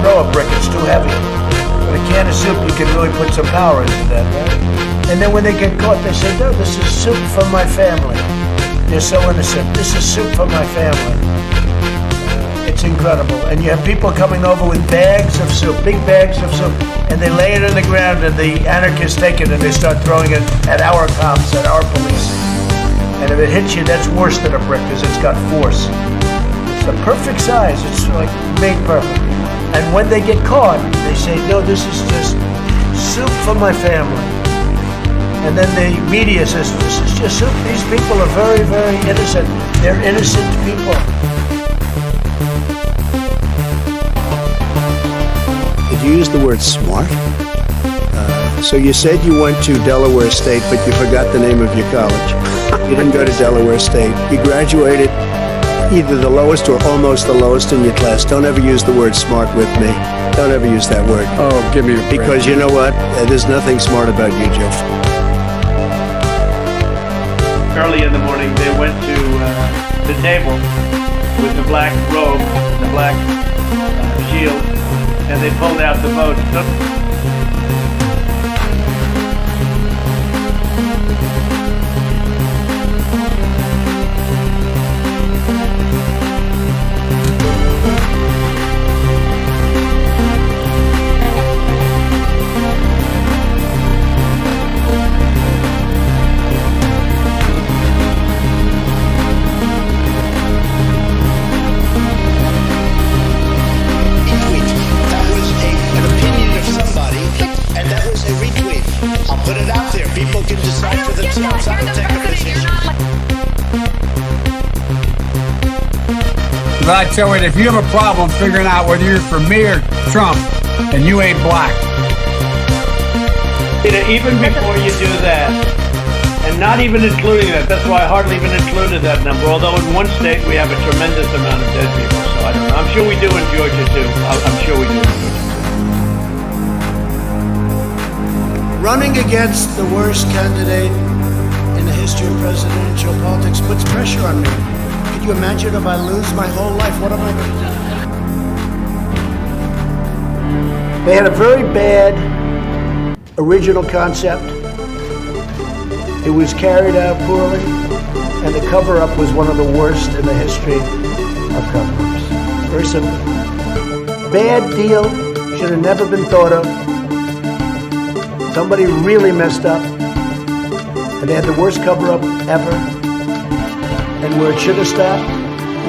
throw a brick, it's too heavy. But a can of soup, you can really put some power into that, right? And then when they get caught, they say, no, this is soup for my family. They're so innocent. This is soup for my family. It's incredible. And you have people coming over with bags of soup, big bags of soup, and they lay it on the ground, and the anarchists take it and they start throwing it at our cops, at our police. And if it hits you, that's worse than a brick because it's got force. It's the perfect size. It's like made perfect. And when they get caught, they say, no, this is just soup for my family. And then the media says, this is just soup. These people are very, very innocent. They're innocent people. Did you use the word smart? So you said you went to Delaware State, but you forgot the name of your college. You didn't go to Delaware State. You graduated either the lowest or almost the lowest in your class. Don't ever use the word smart with me. Don't ever use that word. Oh, give me a break. Because you know what? There's nothing smart about you, Joe. Early in the morning, they went to the table with the black robe, the black shield, and they pulled out the vote. But I tell you, if you have a problem figuring out whether you're for me or Trump, then you ain't black. Even before you do that, and not even including that, that's why I hardly even included that number, although in one state we have a tremendous amount of dead people, so I don't know. I'm sure we do in Georgia too. I'm sure we do in Georgia. Running against the worst candidate in the history of presidential politics puts pressure on me. Could you imagine if I lose my whole life? What am I going to do? They had a very bad original concept. It was carried out poorly, and the cover-up was one of the worst in the history of cover-ups. Very simple. Bad deal, should have never been thought of. Somebody really messed up, and they had the worst cover-up ever. And where it should have stopped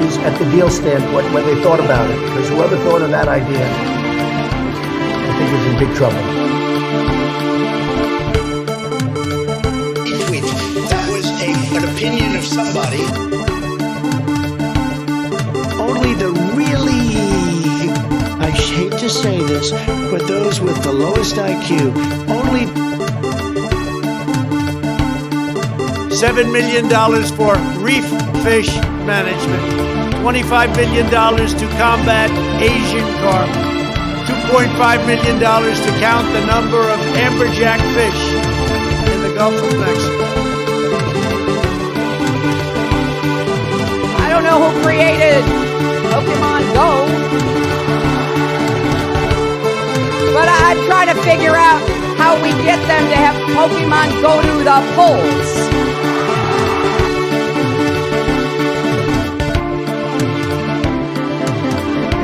is at the deal standpoint when they thought about it. Because whoever thought of that idea, I think is in big trouble. That was an opinion of somebody. Only the really, I hate to say this, but those with the lowest IQ, only $7 million for reef fish management, $25 million to combat Asian carp, $2.5 million to count the number of amberjack fish in the Gulf of Mexico. I don't know who created Pokemon Go, but I'm trying to figure out how we get them to have Pokemon go to the polls.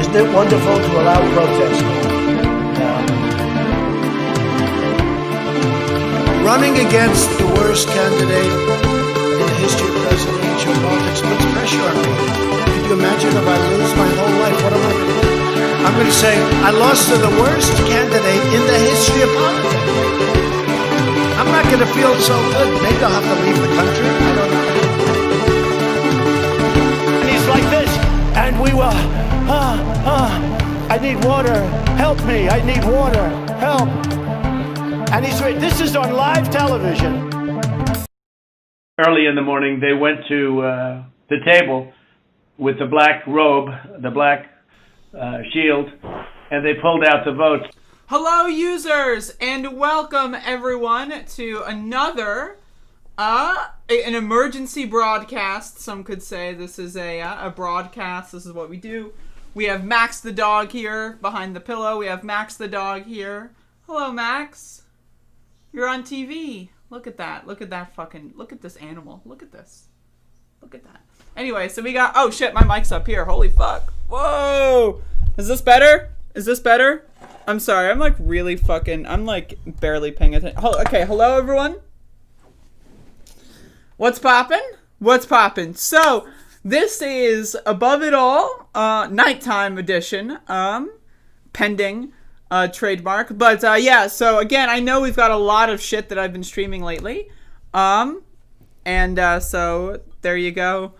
Isn't it wonderful to allow protest? running against the worst candidate in the history of presidential politics puts pressure on me. Could you imagine if I lose my whole life? What am I going to do? I'm going to say, I lost to the worst candidate in the history of politics. I'm not going to feel so good. Maybe I'll have to leave the country. I don't know. And he's like this, and we will, I need water. Help me. I need water. Help. And he's right. This is on live television. Early in the morning, they went to the table with the black robe, the black shield, and they pulled out the votes. Hello, users, and welcome everyone to another an emergency broadcast. Some could say this is a broadcast. This is what we do We have Max the dog here behind the pillow. We have Max the dog here. Hello, Max. You're on TV. Look at that. Look at that fucking... Look at this animal. Look at this. Look at that. Anyway, so we got... Oh, shit. My mic's up here. Holy fuck. Whoa. Is this better? Is this better? I'm sorry. I'm like really fucking... I'm like barely paying attention. Okay. Hello, everyone. What's poppin'? What's poppin'? So, this is Above It All, nighttime edition, pending trademark. But, yeah, so again, I know we've got a lot of shit that I've been streaming lately. So, there you go.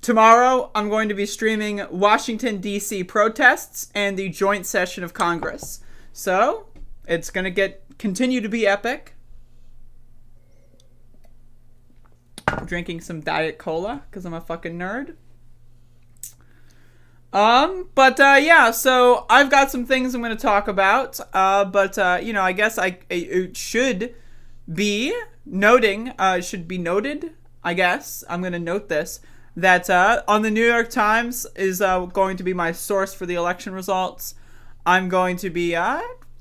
Tomorrow, I'm going to be streaming Washington, D.C. protests and the joint session of Congress. So, it's going to continue to be epic. Drinking some Diet Cola, because I'm a fucking nerd. Yeah, so I've got some things I'm going to talk about. You know, I guess it should be noted, I guess. I'm going to note this. That on the New York Times is going to be my source for the election results. I'm going to be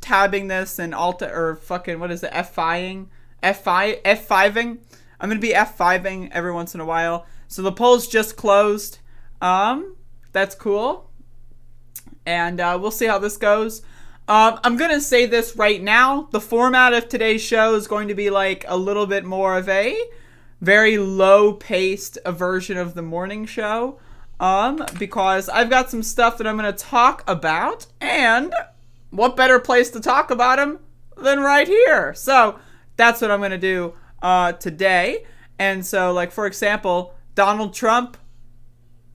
tabbing this and F5ing. I'm going to be F5ing every once in a while. So the polls just closed. That's cool. And we'll see how this goes. I'm going to say this right now. The format of today's show is going to be like a little bit more of a very low-paced version of the morning show, because I've got some stuff that I'm going to talk about, and what better place to talk about them than right here? So that's what I'm going to do today. And so, like, for example, Donald Trump,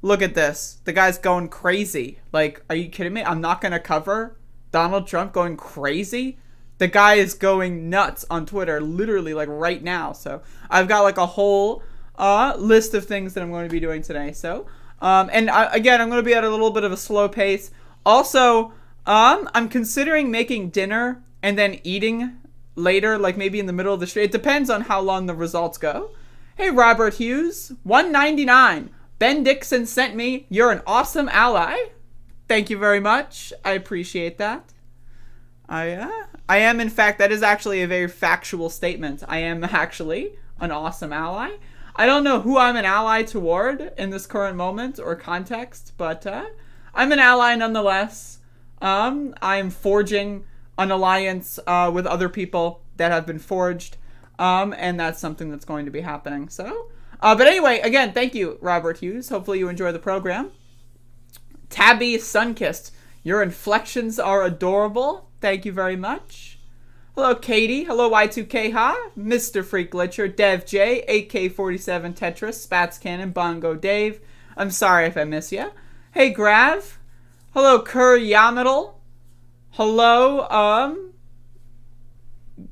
look at this. The guy's going crazy. Like, are you kidding me? I'm not going to cover Donald Trump going crazy. The guy is going nuts on Twitter, literally, like, right now. So, I've got, like, a whole list of things that I'm going to be doing today. So, again, I'm going to be at a little bit of a slow pace. Also, I'm considering making dinner and then eating later, like, maybe in the middle of the street. It depends on how long the results go. Hey, Robert Hughes, $1.99. Ben Dixon sent me, you're an awesome ally. Thank you very much. I appreciate that. I am, in fact, that is actually a very factual statement. I am actually an awesome ally. I don't know who I'm an ally toward in this current moment or context, but I'm an ally nonetheless. I'm forging an alliance with other people that have been forged, and that's something that's going to be happening. So, but anyway, again, thank you, Robert Hughes. Hopefully you enjoy the program. Tabby Sunkissed, your inflections are adorable. Thank you very much. Hello, Katie. Hello, Y2K Ha, Mr. Freak Glitcher, Dev J, AK47 Tetris, Spats Cannon, Bongo Dave. I'm sorry if I miss you. Hey, Grav. Hello, Kerr Yamadal. Hello,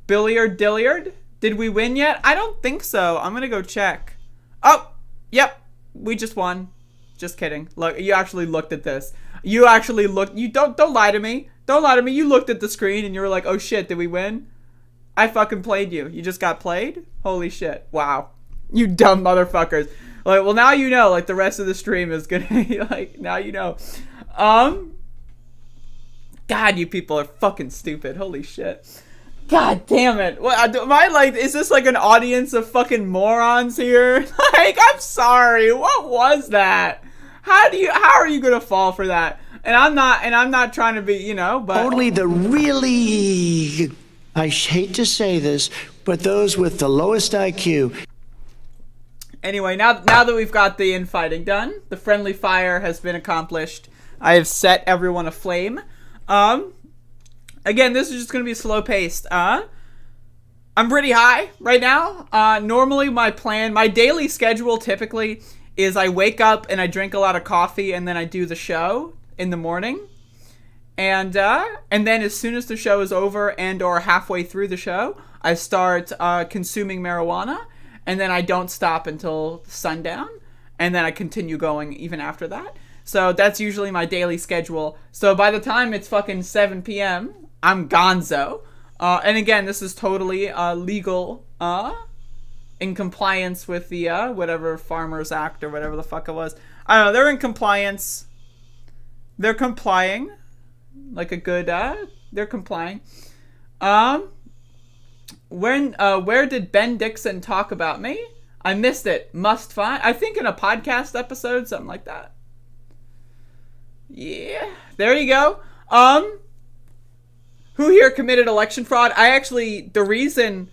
Billiard Dilliard. Did we win yet? I don't think so. I'm gonna go check. Oh, yep. We just won. Just kidding. Look, you actually looked at this. You actually looked. You don't lie to me. Don't lie to me. You looked at the screen and you were like, oh shit, did we win? I fucking played you. You just got played? Holy shit. Wow. You dumb motherfuckers. Like, well, now you know, like, the rest of the stream is gonna be, like, now you know. God, you people are fucking stupid. Holy shit. God damn it. What, am I, like, is this, like, an audience of fucking morons here? Like, I'm sorry. What was that? How are you gonna fall for that? And I'm not trying to be, you know, but Only the really, I hate to say this, but those with the lowest IQ. Anyway, now that we've got the infighting done, the friendly fire has been accomplished. I have set everyone aflame. Again, this is just gonna be slow paced. I'm pretty high right now. Normally my daily schedule typically is I wake up and I drink a lot of coffee and then I do the show in the morning, and then as soon as the show is over and or halfway through the show, I start consuming marijuana, and then I don't stop until sundown, and then I continue going even after that. So that's usually my daily schedule. So by the time it's fucking 7 p.m., I'm gonzo. And again, this is totally legal, in compliance with the whatever Farmers Act or whatever the fuck it was. I don't know, they're in compliance. They're complying. Like a good, they're complying. Where did Ben Dixon talk about me? I missed it. Must find. I think in a podcast episode, something like that. Yeah. There you go. Who here committed election fraud? The reason,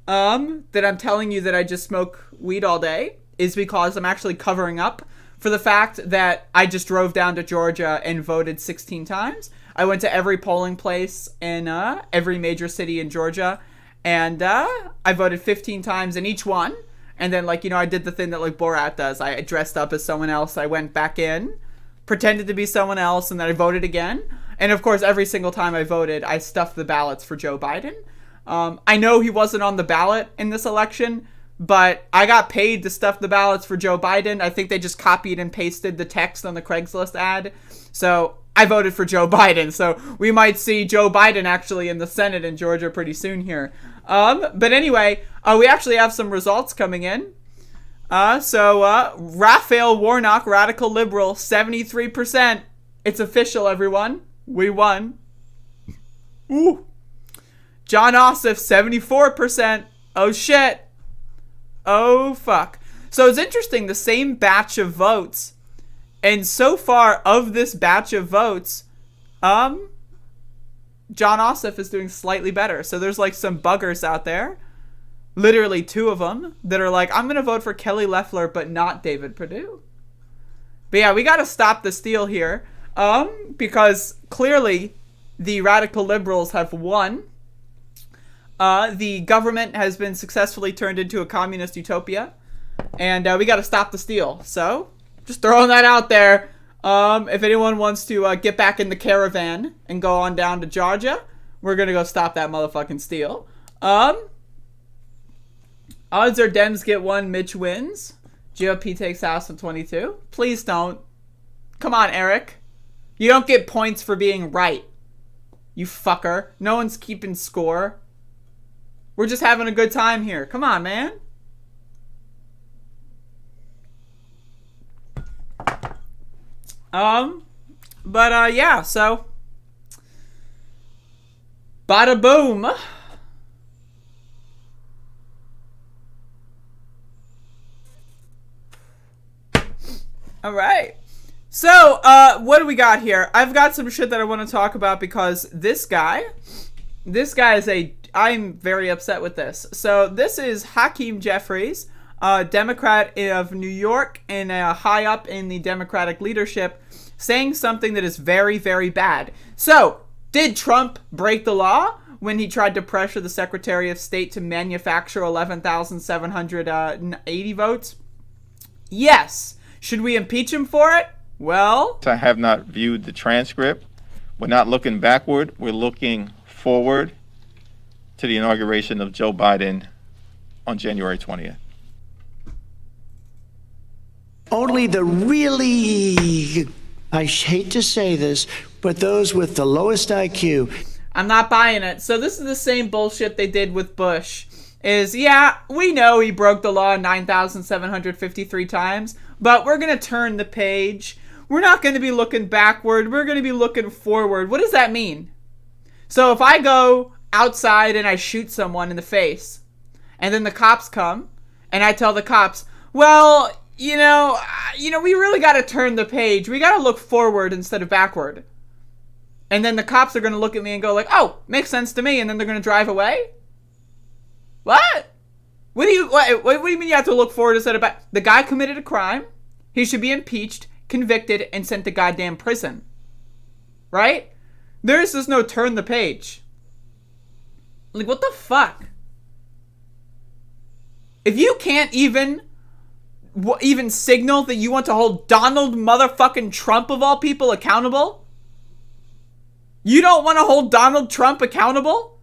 that I'm telling you that I just smoke weed all day is because I'm actually covering up for the fact that I just drove down to Georgia and voted 16 times. I went to every polling place in every major city in Georgia, and I voted 15 times in each one. And then, I did the thing that, Borat does. I dressed up as someone else. I went back in, pretended to be someone else, and then I voted again. And, of course, every single time I voted, I stuffed the ballots for Joe Biden. I know he wasn't on the ballot in this election, but I got paid to stuff the ballots for Joe Biden. I think they just copied and pasted the text on the Craigslist ad. So I voted for Joe Biden. So we might see Joe Biden actually in the Senate in Georgia pretty soon here. But anyway, we actually have some results coming in. Raphael Warnock, radical liberal, 73%. It's official, everyone. We won. Ooh. John Ossoff, 74%. Oh, shit. Oh, fuck. So it's interesting, the same batch of votes. And so far, of this batch of votes, John Ossoff is doing slightly better. So there's some buggers out there, literally 2 of them, that are I'm going to vote for Kelly Loeffler, but not David Perdue. But yeah, we got to stop the steal here, because clearly the radical liberals have won. The government has been successfully turned into a communist utopia, and we got to stop the steal. So, just throwing that out there. If anyone wants to get back in the caravan and go on down to Georgia, we're gonna go stop that motherfucking steal. Odds are Dems get 1, Mitch wins. GOP takes House in 22. Please don't. Come on, Eric. You don't get points for being right. You fucker. No one's keeping score. We're just having a good time here. Come on, man. Yeah, so bada boom. All right. So, what do we got here? I've got some shit that I want to talk about because this guy is I'm very upset with this. So, this is Hakeem Jeffries, Democrat of New York and high up in the Democratic leadership, saying something that is very, very bad. So, did Trump break the law when he tried to pressure the Secretary of State to manufacture 11,780 votes? Yes. Should we impeach him for it? Well, I have not viewed the transcript. We're not looking backward. We're looking forward to the inauguration of Joe Biden on January 20th. Only the really, I hate to say this, but those with the lowest IQ. I'm not buying it. So this is the same bullshit they did with Bush. Yeah, we know he broke the law 9,753 times, but we're going to turn the page. We're not going to be looking backward. We're going to be looking forward. What does that mean? So if I go outside and I shoot someone in the face, and then the cops come, and I tell the cops, well, we really got to turn the page. We got to look forward instead of backward. And then the cops are going to look at me and go oh, makes sense to me, and then they're going to drive away? What? What do you mean you have to look forward instead of back? The guy committed a crime. He should be impeached, convicted, and sent to goddamn prison. Right? There's just no turn the page. What the fuck? If you can't even signal that you want to hold Donald motherfucking Trump of all people accountable? You don't want to hold Donald Trump accountable?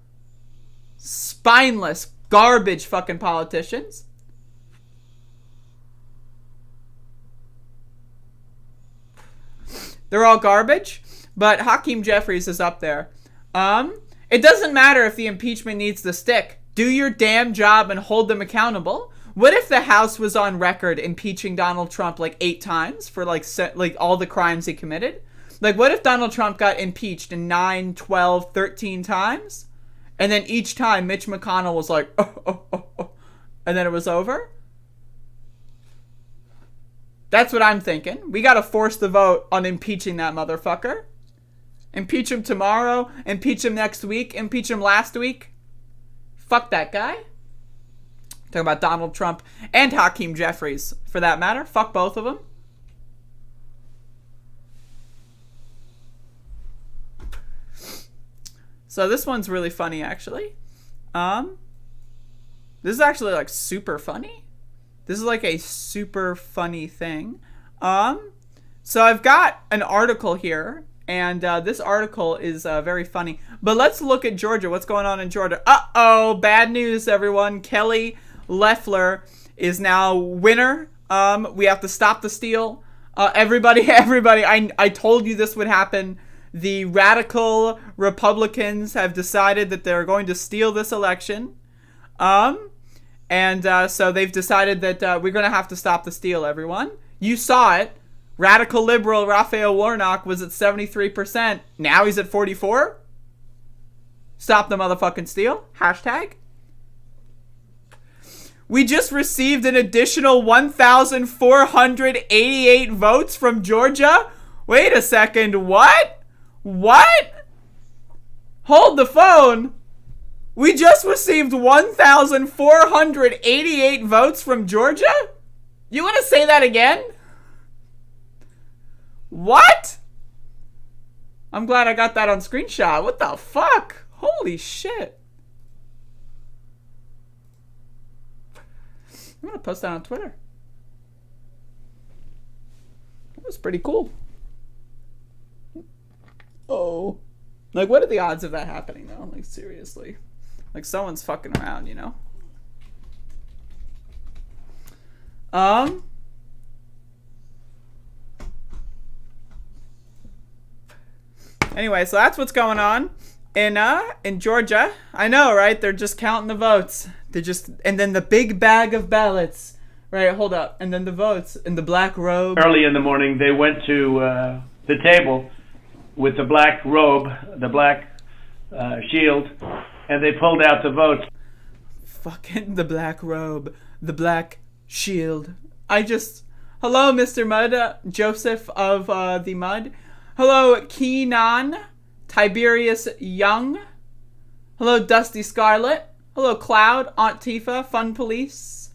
Spineless, garbage fucking politicians. They're all garbage, but Hakeem Jeffries is up there. It doesn't matter if the impeachment needs to stick. Do your damn job and hold them accountable. What if the House was on record impeaching Donald Trump 8 times for all the crimes he committed? Like, what if Donald Trump got impeached in 9, 12, 13 times? And then each time Mitch McConnell was like, oh, and then it was over? That's what I'm thinking. We got to force the vote on impeaching that motherfucker. Impeach him tomorrow. Impeach him next week. Impeach him last week. Fuck that guy. Talking about Donald Trump and Hakeem Jeffries, for that matter. Fuck both of them. So this one's really funny, actually. This is actually, like, super funny. This is, like, a super funny thing. So I've got an article here, and this article is very funny. But let's look at Georgia. What's going on in Georgia? Uh-oh, bad news, everyone. Kelly Loeffler is now winner. We have to stop the steal. Everybody, I told you this would happen. The radical Republicans have decided that they're going to steal this election. So they've decided that we're going to have to stop the steal, everyone. You saw it. Radical liberal Raphael Warnock was at 73%. Now he's at 44%. Stop the motherfucking steal. Hashtag. We just received an additional 1,488 votes from Georgia. Wait a second. What? What? Hold the phone. We just received 1,488 votes from Georgia? You want to say that again? What? I'm glad I got that on screenshot. What the fuck? Holy shit. I'm going to post that on Twitter. That was pretty cool. Oh. Like, what are the odds of that happening, though? Like, seriously. Like, someone's fucking around, you know? Anyway, so that's what's going on in Georgia. I know, right? They're just counting the votes. And then the big bag of ballots. Right, hold up. And then the votes in the black robe. Early in the morning, they went to the table with the black robe, the black shield, and they pulled out the votes. Fucking the black robe, the black shield. Hello, Mr. Mudd, Joseph of the Mud. Hello, Keenan, Tiberius Young. Hello, Dusty Scarlet. Hello, Cloud, Aunt Tifa, Fun Police.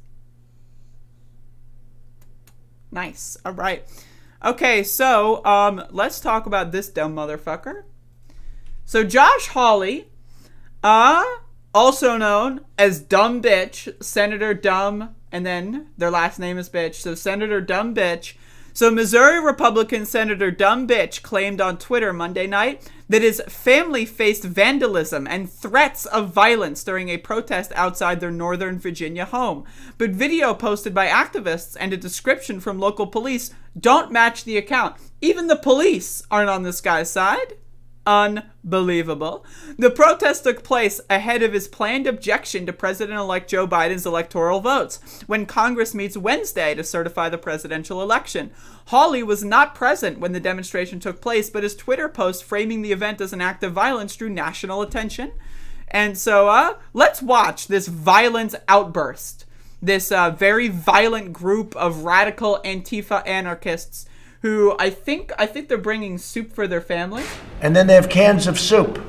Nice. All right. Okay, so let's talk about this dumb motherfucker. So Josh Hawley, also known as Dumb Bitch, Senator Dumb, and then their last name is Bitch. So Senator Dumb Bitch. So Missouri Republican Senator Dumb Bitch claimed on Twitter Monday night that his family faced vandalism and threats of violence during a protest outside their Northern Virginia home. But video posted by activists and a description from local police don't match the account. Even the police aren't on this guy's side. Unbelievable. The protest took place ahead of his planned objection to President-elect Joe Biden's electoral votes, when Congress meets Wednesday to certify the presidential election. Hawley was not present when the demonstration took place, but his Twitter post framing the event as an act of violence drew national attention. And so, let's watch this violent outburst. This very violent group of radical Antifa anarchists who I think they're bringing soup for their family. And then they have cans of soup.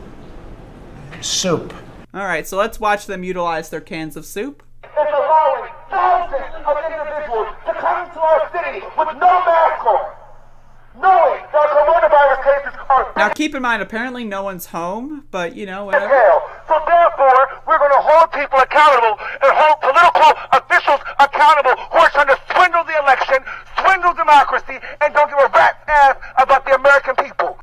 Soup. All right, so let's watch them utilize their cans of soup. It's allowing thousands of individuals to come into our city with no mask on, knowing that coronavirus cases are... Now, keep in mind, apparently no one's home, but, you know, whatever. So therefore, we're going to hold people accountable and hold political officials accountable who are trying to swindle the election, swindle democracy, and don't give a rat's ass about the American people.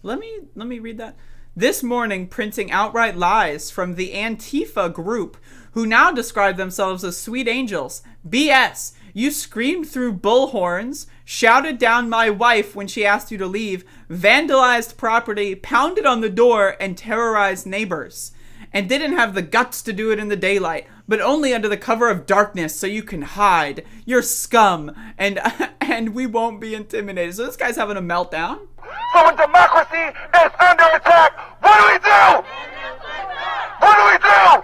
Let me read that. This morning, printing outright lies from the Antifa group, who now describe themselves as sweet angels. BS. You screamed through bullhorns, shouted down my wife when she asked you to leave, vandalized property, pounded on the door, and terrorized neighbors. And didn't have the guts to do it in the daylight. but only under the cover of darkness so you can hide. You're scum, and we won't be intimidated. So this guy's having a meltdown. So when democracy is under attack, what do we do? What do we do?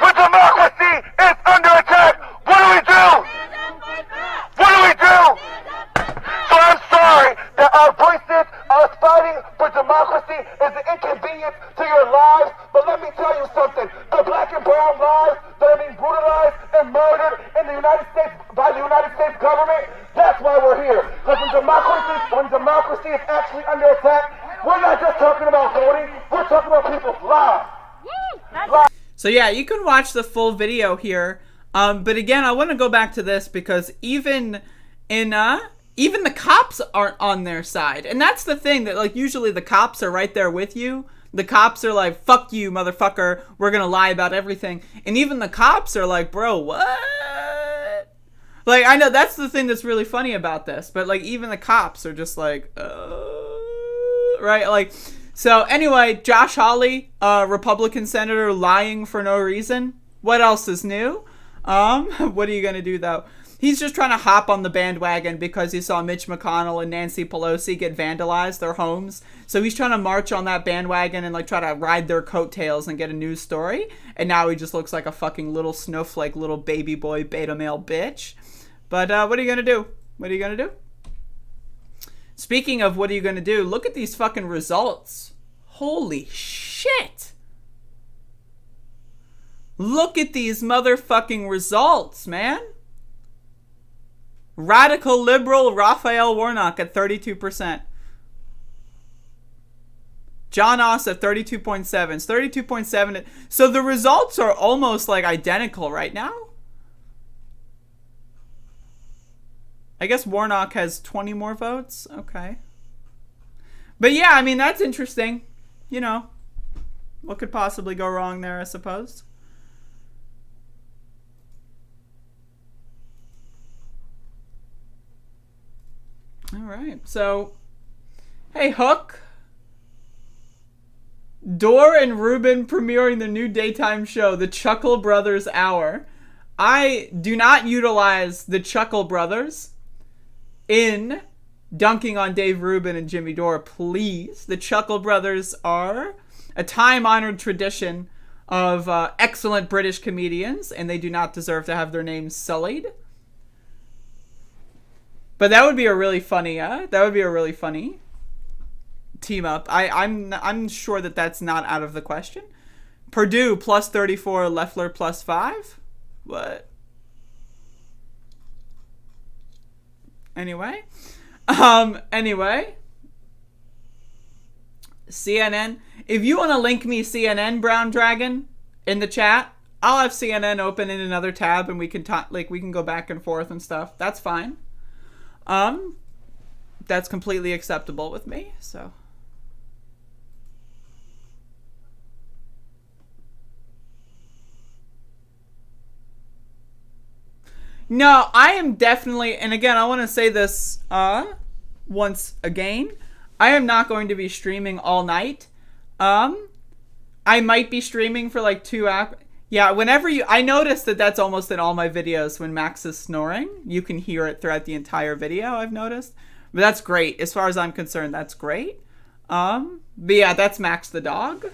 When democracy is under attack, what do we do? What do we do? So I'm sorry that our voices, us fighting for democracy is an inconvenience to your lives, but let me tell you something. The black and brown lives that are being brutalized and murdered in the United States by the United States government, that's why we're here. Because when democracy is actually under attack, we're not just talking about voting, we're talking about people's lives. So yeah, you can watch the full video here. But again, I want to go back to this because even the cops aren't on their side. And that's the thing, that like usually the cops are right there with you. The cops are like, fuck you, motherfucker. We're going to lie about everything. And even the cops are like, bro, what? Like, I know that's the thing that's really funny about this. But like, even the cops are just like, right? Like, so anyway, Josh Hawley, Republican senator, lying for no reason. What else is new? What are you going to do though? He's just trying to hop on the bandwagon because he saw Mitch McConnell and Nancy Pelosi get vandalized, their homes. So he's trying to march on that bandwagon and like try to ride their coattails and get a news story. And now he just looks like a fucking little snowflake, little baby boy, beta male bitch. But what are you going to do? What are you going to do? Speaking of what are you going to do, look at these fucking results. Holy shit. Look at these motherfucking results, man. Radical liberal Raphael Warnock at 32%. John Oss at 32.7. It's 32.7. So the results are almost like identical right now. I guess Warnock has 20 more votes. Okay. But yeah, I mean, that's interesting. You know, what could possibly go wrong there, I suppose? All right. So, hey, Hook. Dor and Ruben premiering the new daytime show, The Chuckle Brothers Hour. I do not utilize the Chuckle Brothers in dunking on Dave Rubin and Jimmy Dore, please. The Chuckle Brothers are a time-honored tradition of excellent British comedians, and they do not deserve to have their names sullied. But that would be a really funny, team up. I'm sure that that's not out of the question. Purdue plus 34, Loeffler plus 5. What? Anyway, CNN. If you want to link me CNN, Brown Dragon, in the chat, I'll have CNN open in another tab, and we can talk. Like we can go back and forth and stuff. That's fine. That's completely acceptable with me. So. No, I am definitely, and again, I want to say this once again. I am not going to be streaming all night. I might be streaming for like 2 hours. Yeah, whenever I notice that that's almost in all my videos when Max is snoring. You can hear it throughout the entire video, I've noticed. But that's great. As far as I'm concerned, that's great. But yeah, that's Max the dog.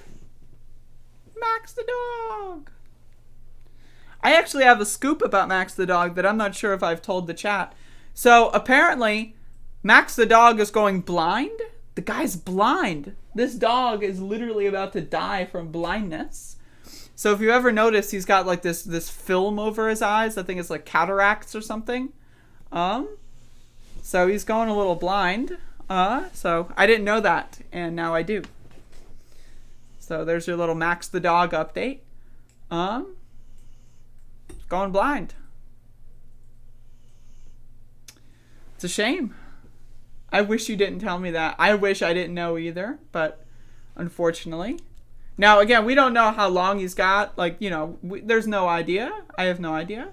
Max the dog. I actually have a scoop about Max the dog that I'm not sure if I've told the chat. So apparently, Max the dog is going blind. The guy's blind. This dog is literally about to die from blindness. So if you ever notice, he's got like this film over his eyes. I think it's like cataracts or something. So he's going a little blind. So I didn't know that, and now I do. So there's your little Max the dog update. Going blind. It's a shame. I wish you didn't tell me that. I wish I didn't know either, but unfortunately. Now, again, we don't know how long he's got. Like, you know, there's no idea. I have no idea.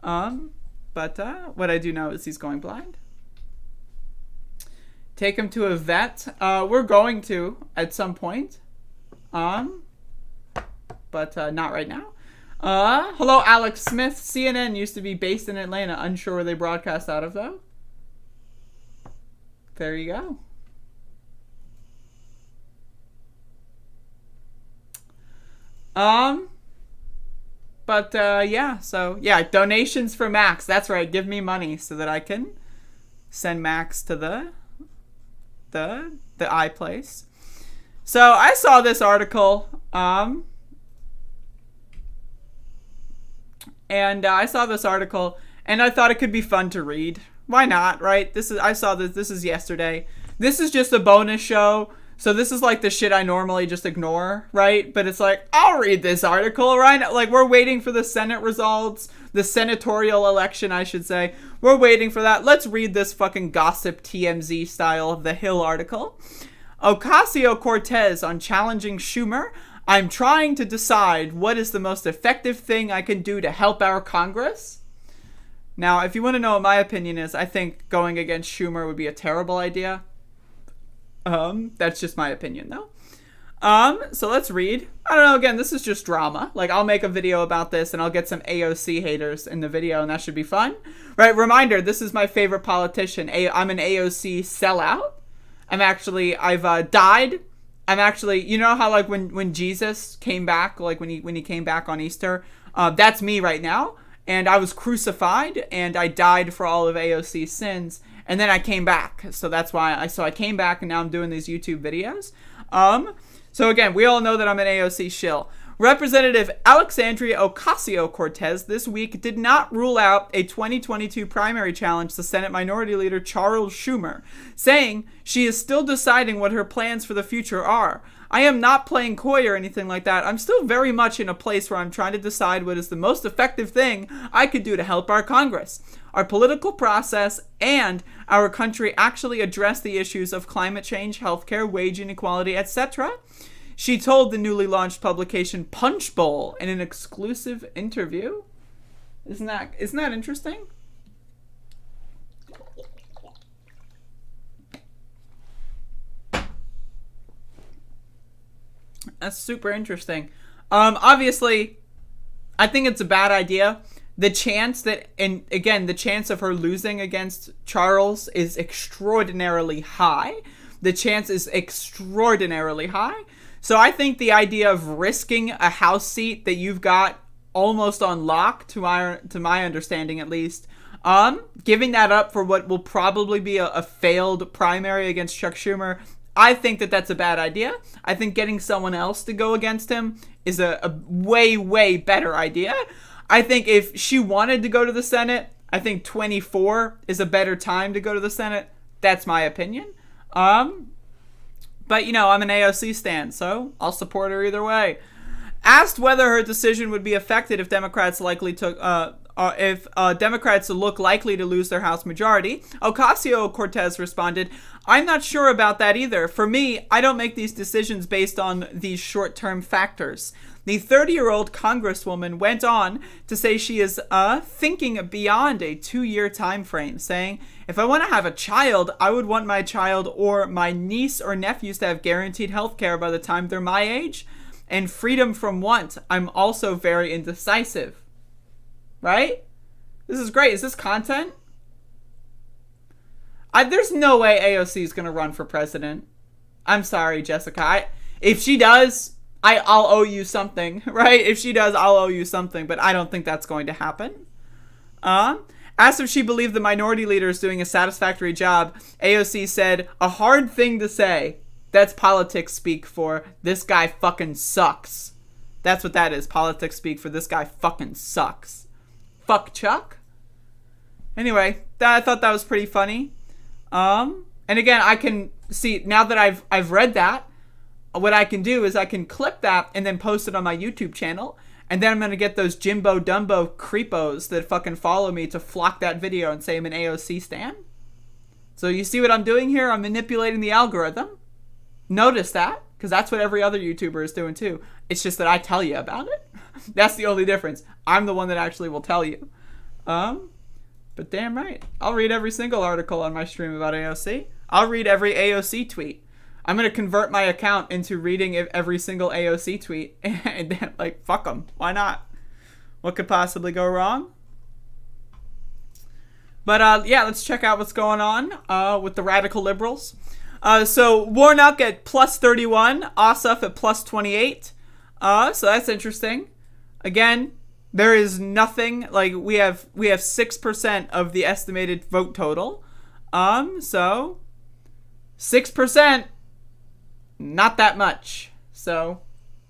But what I do know is he's going blind. Take him to a vet. We're going to at some point. But not right now. Hello, Alex Smith. CNN used to be based in Atlanta. Unsure where they broadcast out of, though. There you go. Yeah, so, yeah, donations for Max. That's right, give me money so that I can send Max to the iPlace. So, I saw this article, and I saw this article, and I thought it could be fun to read. Why not, right? I saw this is yesterday. This is just a bonus show. So this is like the shit I normally just ignore, right? But it's like, I'll read this article, right? Like, we're waiting for the Senate results, the senatorial election, I should say. We're waiting for that. Let's read this fucking gossip TMZ style of the Hill article. Ocasio-Cortez on challenging Schumer. I'm trying to decide what is the most effective thing I can do to help our Congress. Now, if you want to know what my opinion is, I think going against Schumer would be a terrible idea. That's just my opinion, though. So let's read. I don't know, again, this is just drama. Like, I'll make a video about this, and I'll get some AOC haters in the video, and that should be fun. Right, reminder, this is my favorite politician. I'm an AOC sellout. I've died. I'm actually, you know how, like, when Jesus came back, like, when he came back on Easter, that's me right now. And I was crucified, and I died for all of AOC's sins. And then I came back. So that's why I came back, and now I'm doing these YouTube videos. So again, we all know that I'm an AOC shill. Representative Alexandria Ocasio-Cortez this week did not rule out a 2022 primary challenge to Senate Minority Leader Charles Schumer, saying she is still deciding what her plans for the future are. I am not playing coy or anything like that. I'm still very much in a place where I'm trying to decide what is the most effective thing I could do to help our Congress, our political process, and our country actually address the issues of climate change, healthcare, wage inequality, etc. She told the newly launched publication Punch Bowl in an exclusive interview. Isn't that interesting? That's super interesting. Obviously, I think it's a bad idea. The chance of her losing against Charles is extraordinarily high. So I think the idea of risking a House seat that you've got almost on lock, to my understanding at least, giving that up for what will probably be a failed primary against Chuck Schumer, I think that that's a bad idea. I think getting someone else to go against him is a way, way better idea. I think if she wanted to go to the Senate, I think 24 is a better time to go to the Senate. That's my opinion. But, you know, I'm an AOC stan, so I'll support her either way. Asked whether her decision would be affected if Democrats Democrats look likely to lose their House majority, Ocasio-Cortez responded, I'm not sure about that either. For me, I don't make these decisions based on these short-term factors. The 30-year-old congresswoman went on to say she is thinking beyond a 2-year time frame, saying, if I want to have a child, I would want my child or my niece or nephews to have guaranteed health care by the time they're my age, and freedom from want. I'm also very indecisive. Right? This is great. Is this content? There's no way AOC is going to run for president. I'm sorry, Jessica. If she does, I'll owe you something, right? If she does, I'll owe you something, but I don't think that's going to happen. Asked if she believed the minority leader is doing a satisfactory job, AOC said, a hard thing to say. That's politics speak for this guy fucking sucks. That's what that is. Politics speak for this guy fucking sucks. Fuck Chuck. Anyway, I thought that was pretty funny. And again, I can see now that I've read that, what I can do is I can clip that and then post it on my YouTube channel, and then I'm gonna get those Jimbo Dumbo creepos that fucking follow me to flock that video and say I'm an AOC stan. So you see what I'm doing here? I'm manipulating the algorithm. Notice that, because that's what every other YouTuber is doing too. It's just that I tell you about it. That's the only difference. I'm the one that actually will tell you. But damn right. I'll read every single article on my stream about AOC. I'll read every AOC tweet. I'm going to convert my account into reading every single AOC tweet. And then, like, fuck them. Why not? What could possibly go wrong? But yeah, let's check out what's going on with the radical liberals. So Warnock at plus 31, Ossoff at plus 28. So that's interesting. Again, there is nothing, like we have 6% of the estimated vote total. So 6%, not that much. So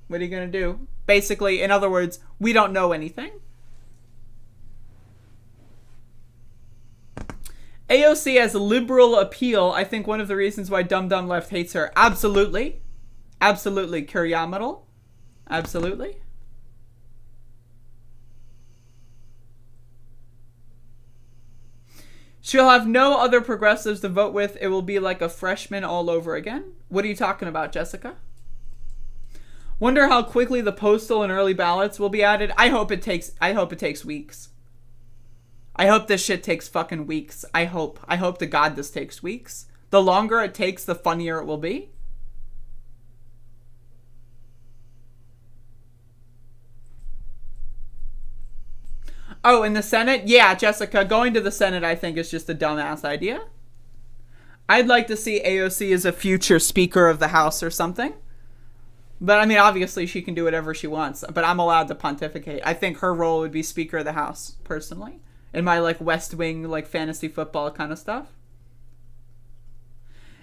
what are you going to do? Basically, in other words, we don't know anything. AOC has liberal appeal. I think one of the reasons why Dumb Dumb Left hates her. Absolutely. Absolutely. Curiametal. Absolutely. She'll have no other progressives to vote with. It will be like a freshman all over again. What are you talking about, Jessica? Wonder how quickly the postal and early ballots will be added. I hope it takes weeks. I hope this shit takes fucking weeks. I hope to God this takes weeks. The longer it takes, the funnier it will be. Oh, in the Senate? Yeah, Jessica, going to the Senate I think is just a dumbass idea. I'd like to see AOC as a future Speaker of the House or something. But, I mean, obviously she can do whatever she wants. But I'm allowed to pontificate. I think her role would be Speaker of the House, personally. In my, like, West Wing, like, fantasy football kind of stuff.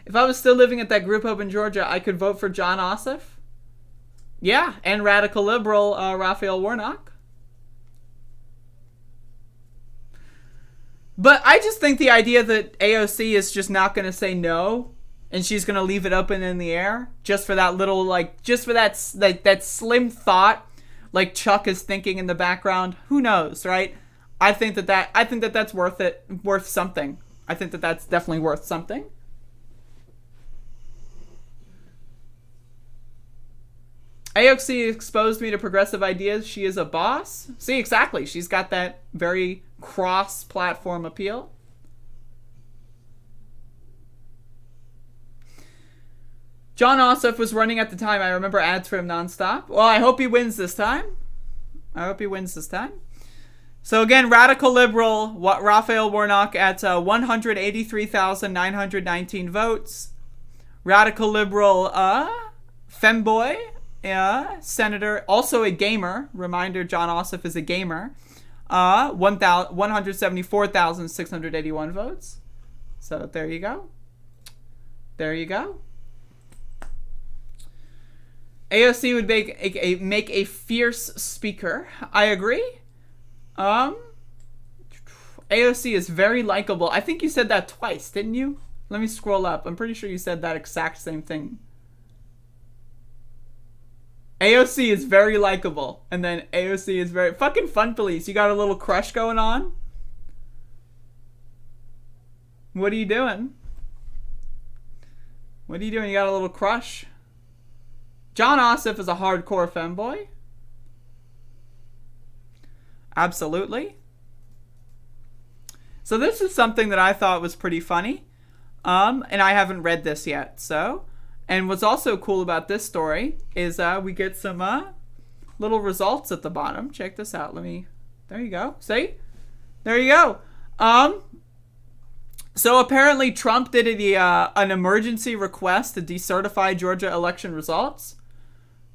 If I was still living at that group home in Georgia, I could vote for Jon Ossoff. Yeah, and radical liberal Raphael Warnock. But I just think the idea that AOC is just not going to say no, and she's going to leave it open in the air, just for that little, like, just for that slim thought, like Chuck is thinking in the background. Who knows, right? I think that's worth something. I think that that's definitely worth something. AOC exposed me to progressive ideas. She is a boss. See, exactly. She's got that very cross-platform appeal. Jon Ossoff was running at the time. I remember ads for him nonstop. Well, I hope he wins this time. So again, radical liberal Raphael Warnock at 183,919 votes. Radical liberal femboy senator, also a gamer. Reminder: Jon Ossoff is a gamer. 174,681 votes. So there you go. AOC would make a fierce speaker. I agree. AOC is very likable. I think you said that twice, didn't you? Let me scroll up. I'm pretty sure you said that exact same thing. AOC is very likable. And then AOC is very... Fucking fun police. You got a little crush going on? What are you doing? You got a little crush? Jon Ossoff is a hardcore femboy. Absolutely. So this is something that I thought was pretty funny. And I haven't read this yet, so... And what's also cool about this story is we get some little results at the bottom. Check this out. There you go. See? There you go. So apparently Trump did an emergency request to decertify Georgia election results.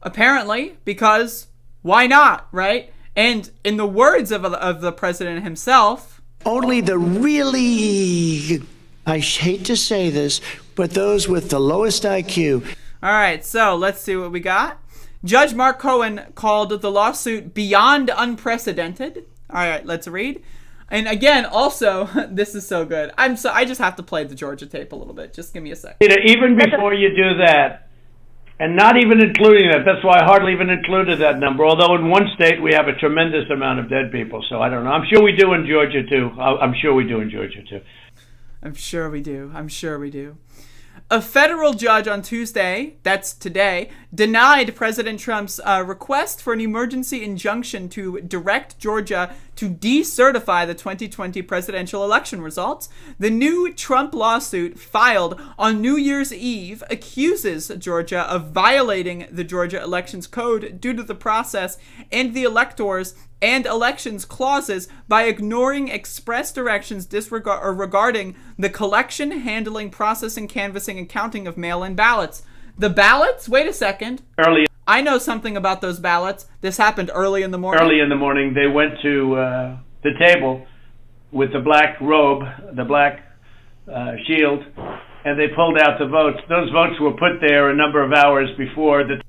Apparently, because why not, right? And in the words of the president himself... Only the really... I hate to say this, but those with the lowest IQ. All right, so let's see what we got. Judge Mark Cohen called the lawsuit beyond unprecedented. All right, let's read. And again, also, this is so good. I just have to play the Georgia tape a little bit. Just give me a second. Even before you do that, and not even including that, that's why I hardly even included that number, although in one state we have a tremendous amount of dead people, so I don't know. I'm sure we do in Georgia, too. I'm sure we do. A federal judge on Tuesday, that's today, denied President Trump's request for an emergency injunction to direct Georgia to decertify the 2020 presidential election results. The new Trump lawsuit filed on New Year's Eve accuses Georgia of violating the Georgia Elections Code due to the process and the electors and elections clauses by ignoring express directions regarding the collection, handling, processing, canvassing, and counting of mail-in ballots. The ballots? Wait a second. I know something about those ballots. This happened early in the morning. Early in the morning, they went to the table with the black robe, the black shield, and they pulled out the votes. Those votes were put there a number of hours before the...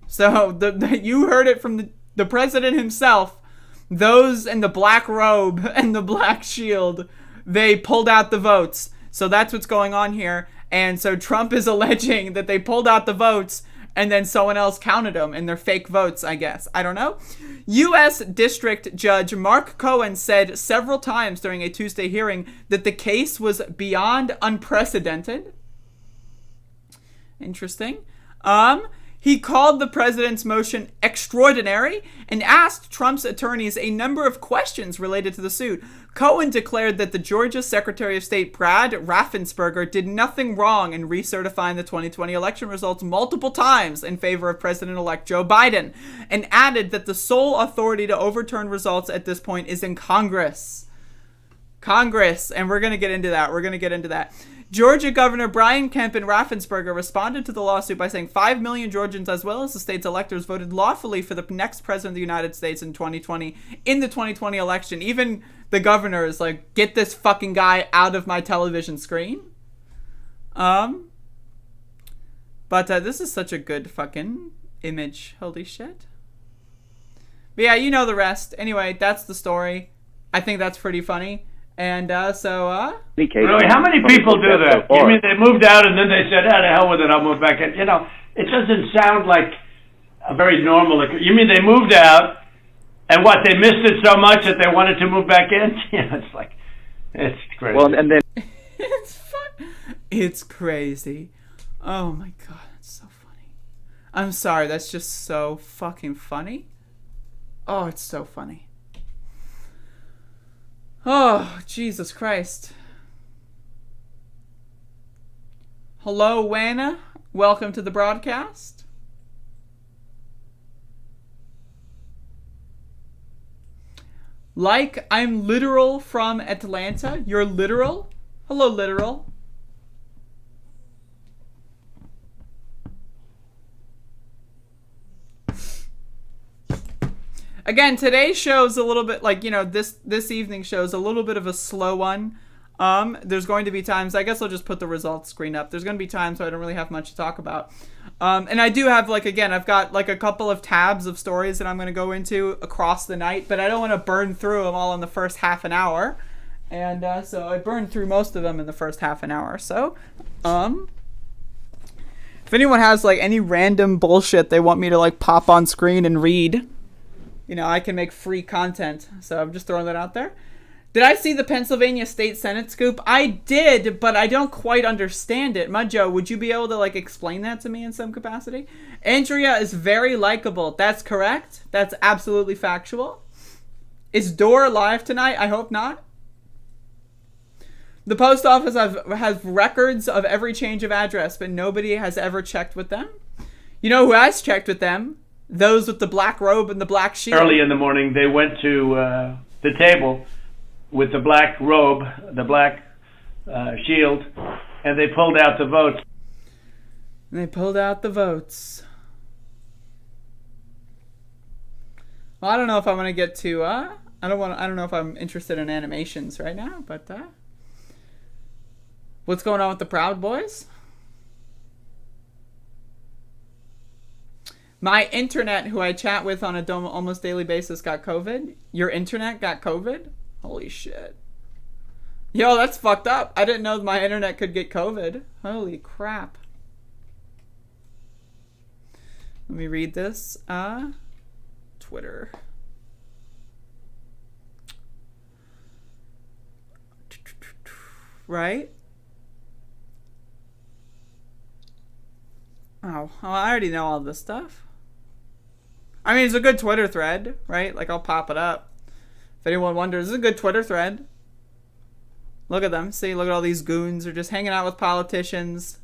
So you heard it from the president himself. Those in the black robe and the black shield, they pulled out the votes. So that's what's going on here. And so Trump is alleging that they pulled out the votes and then someone else counted them and they're fake votes, I guess. I don't know. U.S. District Judge Mark Cohen said several times during a Tuesday hearing that the case was beyond unprecedented. Interesting. He called the president's motion extraordinary and asked Trump's attorneys a number of questions related to the suit. Cohen declared that the Georgia Secretary of State Brad Raffensperger did nothing wrong in recertifying the 2020 election results multiple times in favor of President-elect Joe Biden, and added that the sole authority to overturn results at this point is in Congress. And we're going to get into that. Georgia Governor Brian Kemp and Raffensperger responded to the lawsuit by saying 5 million Georgians, as well as the state's electors, voted lawfully for the next president of the United States in 2020 in the 2020 election. Even the governor is like, get this fucking guy out of my television screen. But this is such a good fucking image. Holy shit. But yeah, you know the rest. Anyway, that's the story. I think that's pretty funny. And really, how many people do that? You mean they moved out and then they said, "Ah, the hell with it, I'll move back in." You know, it doesn't sound like a very normal. You mean they moved out and what? They missed it so much that they wanted to move back in? Yeah, it's like, it's crazy. Well, and then it's crazy. Oh my god, that's so funny. I'm sorry, that's just so fucking funny. Oh, it's so funny. Oh, Jesus Christ. Hello, Wana. Welcome to the broadcast. Like, I'm literal from Atlanta. You're literal? Hello, literal. Again, today's show's a little bit like, you know, this evening show's a little bit of a slow one. There's going to be times, I guess I'll just put the results screen up. There's going to be times where I don't really have much to talk about. And I do have, like, again, I've got like a couple of tabs of stories that I'm going to go into across the night, but I don't want to burn through them all in the first half an hour. And so I burned through most of them in the first half an hour. So, if anyone has like any random bullshit they want me to like pop on screen and read, you know, I can make free content. So I'm just throwing that out there. Did I see the Pennsylvania State Senate scoop? I did, but I don't quite understand it. Mudjo, would you be able to like explain that to me in some capacity? Andrea is very likable. That's correct. That's absolutely factual. Is Dora live tonight? I hope not. The post office has records of every change of address, but nobody has ever checked with them. You know who has checked with them? Those with the black robe and the black shield. Early in the morning, they went to the table with the black robe, the black shield, and they pulled out the votes. They pulled out the votes. Well, I don't know if I'm gonna get to. I don't know if I'm interested in animations right now, but what's going on with the Proud Boys? My internet, who I chat with on a almost daily basis, got COVID. Your internet got COVID? Holy shit. Yo, that's fucked up. I didn't know my internet could get COVID. Holy crap. Let me read this. Twitter. Right? Oh, well, I already know all this stuff. I mean, it's a good Twitter thread, right? Like, I'll pop it up. If anyone wonders, this is a good Twitter thread. Look at them. See, look at all these goons. They're just hanging out with politicians,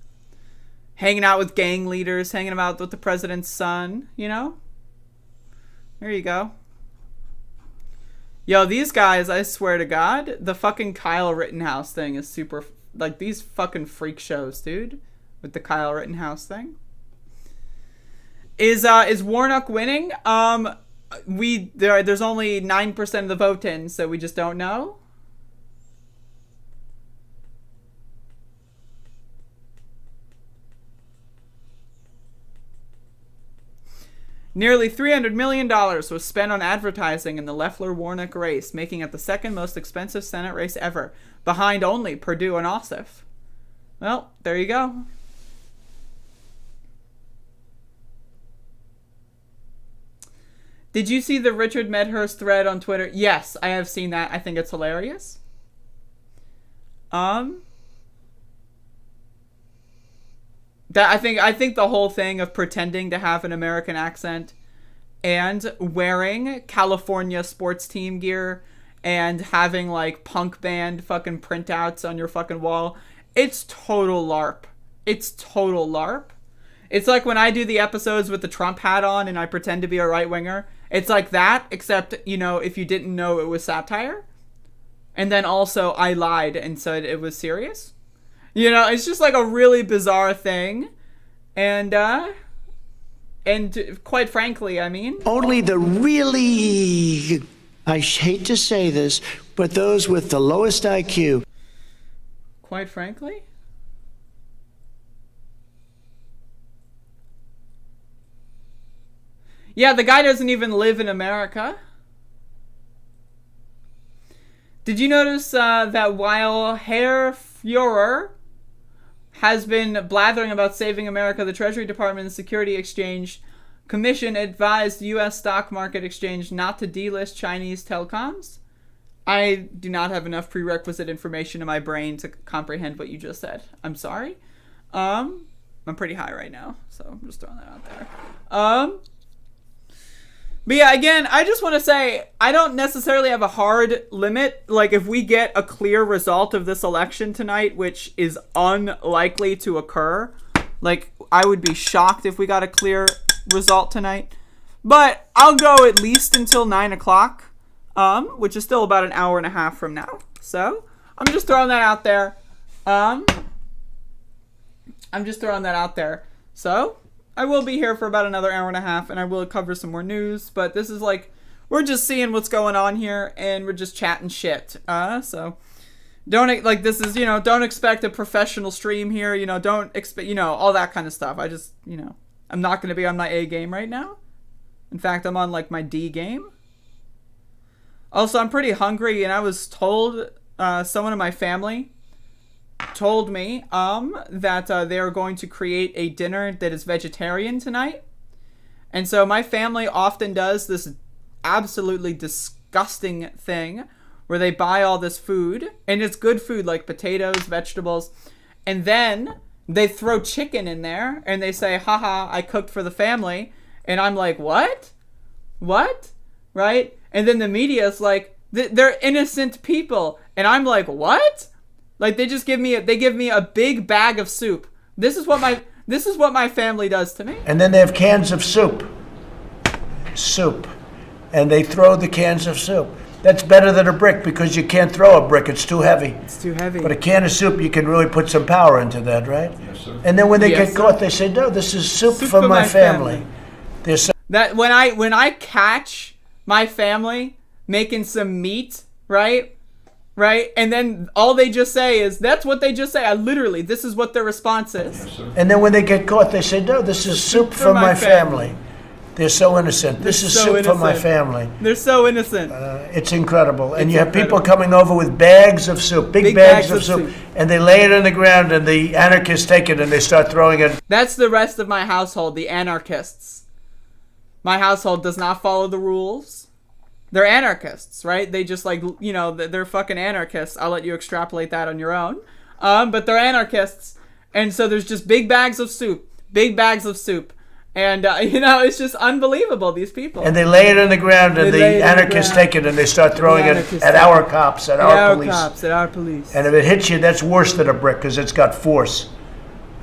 hanging out with gang leaders, hanging out with the president's son, you know? There you go. Yo, these guys, I swear to God, the fucking Kyle Rittenhouse thing is super... Like, these fucking freak shows, dude. With the Kyle Rittenhouse thing. Is Warnock winning? There's only 9% of the vote in, so we just don't know. Nearly $300 million was spent on advertising in the Loeffler-Warnock race, making it the second most expensive Senate race ever, behind only Perdue and Ossoff. Well, there you go. Did you see the Richard Medhurst thread on Twitter? Yes, I have seen that. I think it's hilarious. I think the whole thing of pretending to have an American accent and wearing California sports team gear and having like punk band fucking printouts on your fucking wall, it's total LARP. It's total LARP. It's like when I do the episodes with the Trump hat on and I pretend to be a right-winger. It's like that, except, you know, if you didn't know it was satire. And then also I lied and said it was serious. You know, it's just like a really bizarre thing. And quite frankly, I mean... Only the really, I hate to say this, but those with the lowest IQ. Quite frankly? Yeah, the guy doesn't even live in America. Did you notice that while Herr Führer has been blathering about saving America, the Treasury Department and Security Exchange Commission advised U.S. stock market exchange not to delist Chinese telecoms? I do not have enough prerequisite information in my brain to comprehend what you just said. I'm sorry. I'm pretty high right now, so I'm just throwing that out there. But yeah, again, I just want to say, I don't necessarily have a hard limit. Like, if we get a clear result of this election tonight, which is unlikely to occur, like, I would be shocked if we got a clear result tonight. But I'll go at least until 9 o'clock, which is still about an hour and a half from now. So, I'm just throwing that out there. So... I will be here for about another hour and a half, and I will cover some more news, but this is like, we're just seeing what's going on here, and we're just chatting shit. So, don't, like, this is, you know, don't expect a professional stream here, you know, don't expect, you know, all that kind of stuff. I just, you know, I'm not going to be on my A game right now. In fact, I'm on, like, my D game. Also, I'm pretty hungry, and I was told, someone in my family told me that they are going to create a dinner that is vegetarian tonight. And so my family often does this absolutely disgusting thing where they buy all this food, and it's good food like potatoes, vegetables, and then they throw chicken in there and they say, haha, I cooked for the family. And I'm like, what? Right? And then the media is like, they're innocent people. And I'm like, what? Like, they give me a big bag of soup. This is what my family does to me. And then they have cans of soup. And they throw the cans of soup. That's better than a brick because you can't throw a brick. It's too heavy. It's too heavy. But a can of soup, you can really put some power into that, right? Yes, sir. And then when they get caught, they say, no, this is soup for my family. That when I catch my family making some meat, right? Right? And then all they just say is, that's what they just say. This is what their response is. And then when they get caught, they say, no, this is soup for my family. They're so innocent. This is soup for my family. They're so innocent. It's incredible. And you have people coming over with bags of soup, big bags of soup, and they lay it on the ground, and the anarchists take it, and they start throwing it. That's the rest of my household, the anarchists. My household does not follow the rules. They're anarchists, right? They just, like, you know, they're fucking anarchists. I'll let you extrapolate that on your own. But they're anarchists. And so there's just big bags of soup. And, it's just unbelievable, these people. And they lay it in the ground, and They lay the it in the anarchists ground. take it, and they start throwing it anarchists at take our it. cops, at At our our police. cops, at our police. And if it hits you, that's worse than a brick because it's got force.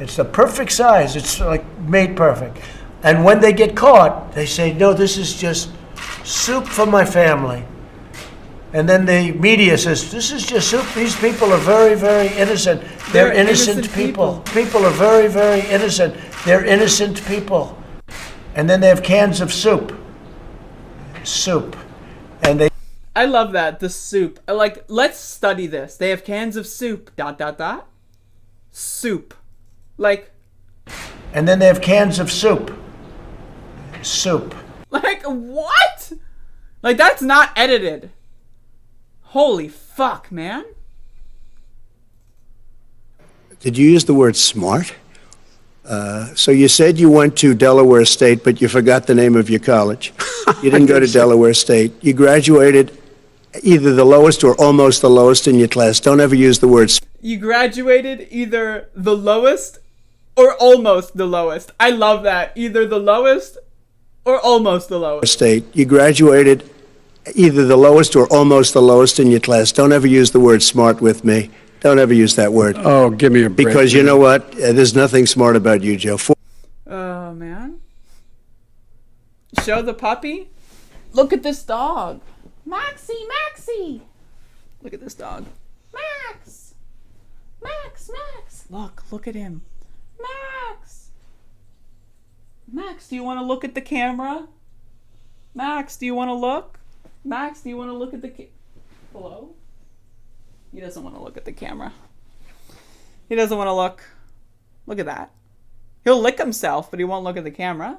It's the perfect size. It's like made perfect. And when they get caught, they say, no, this is just soup for my family. And then the media says, this is just soup. These people are very, very innocent. They're innocent people. People are very, very innocent. They're innocent people. And then they have cans of soup. Soup. And they... I love that, the soup. Like, let's study this. They have cans of soup, ... Soup. Like... And then they have cans of soup. Soup. Like, what? Like, that's not edited. Holy fuck, man. Did you use the word smart? So you said you went to Delaware State, but you forgot the name of your college. You didn't go to Delaware State. You graduated either the lowest or almost the lowest in your class. Don't ever use the word smart. You graduated either the lowest or almost the lowest. I love that. Either the lowest or almost the lowest. State. You graduated either the lowest or almost the lowest in your class. Don't ever use the word smart with me. Don't ever use that word. Oh, give me a break. Because you know what? There's nothing smart about you, Joe. Oh, man. Show the puppy? Look at this dog. Maxie! Look at this dog. Max! Look at him. Max, do you want to look at the camera? Max, do you want to look? Max, do you want to look at the Hello? He doesn't want to look at the camera. He doesn't want to look. Look at that. He'll lick himself, but he won't look at the camera.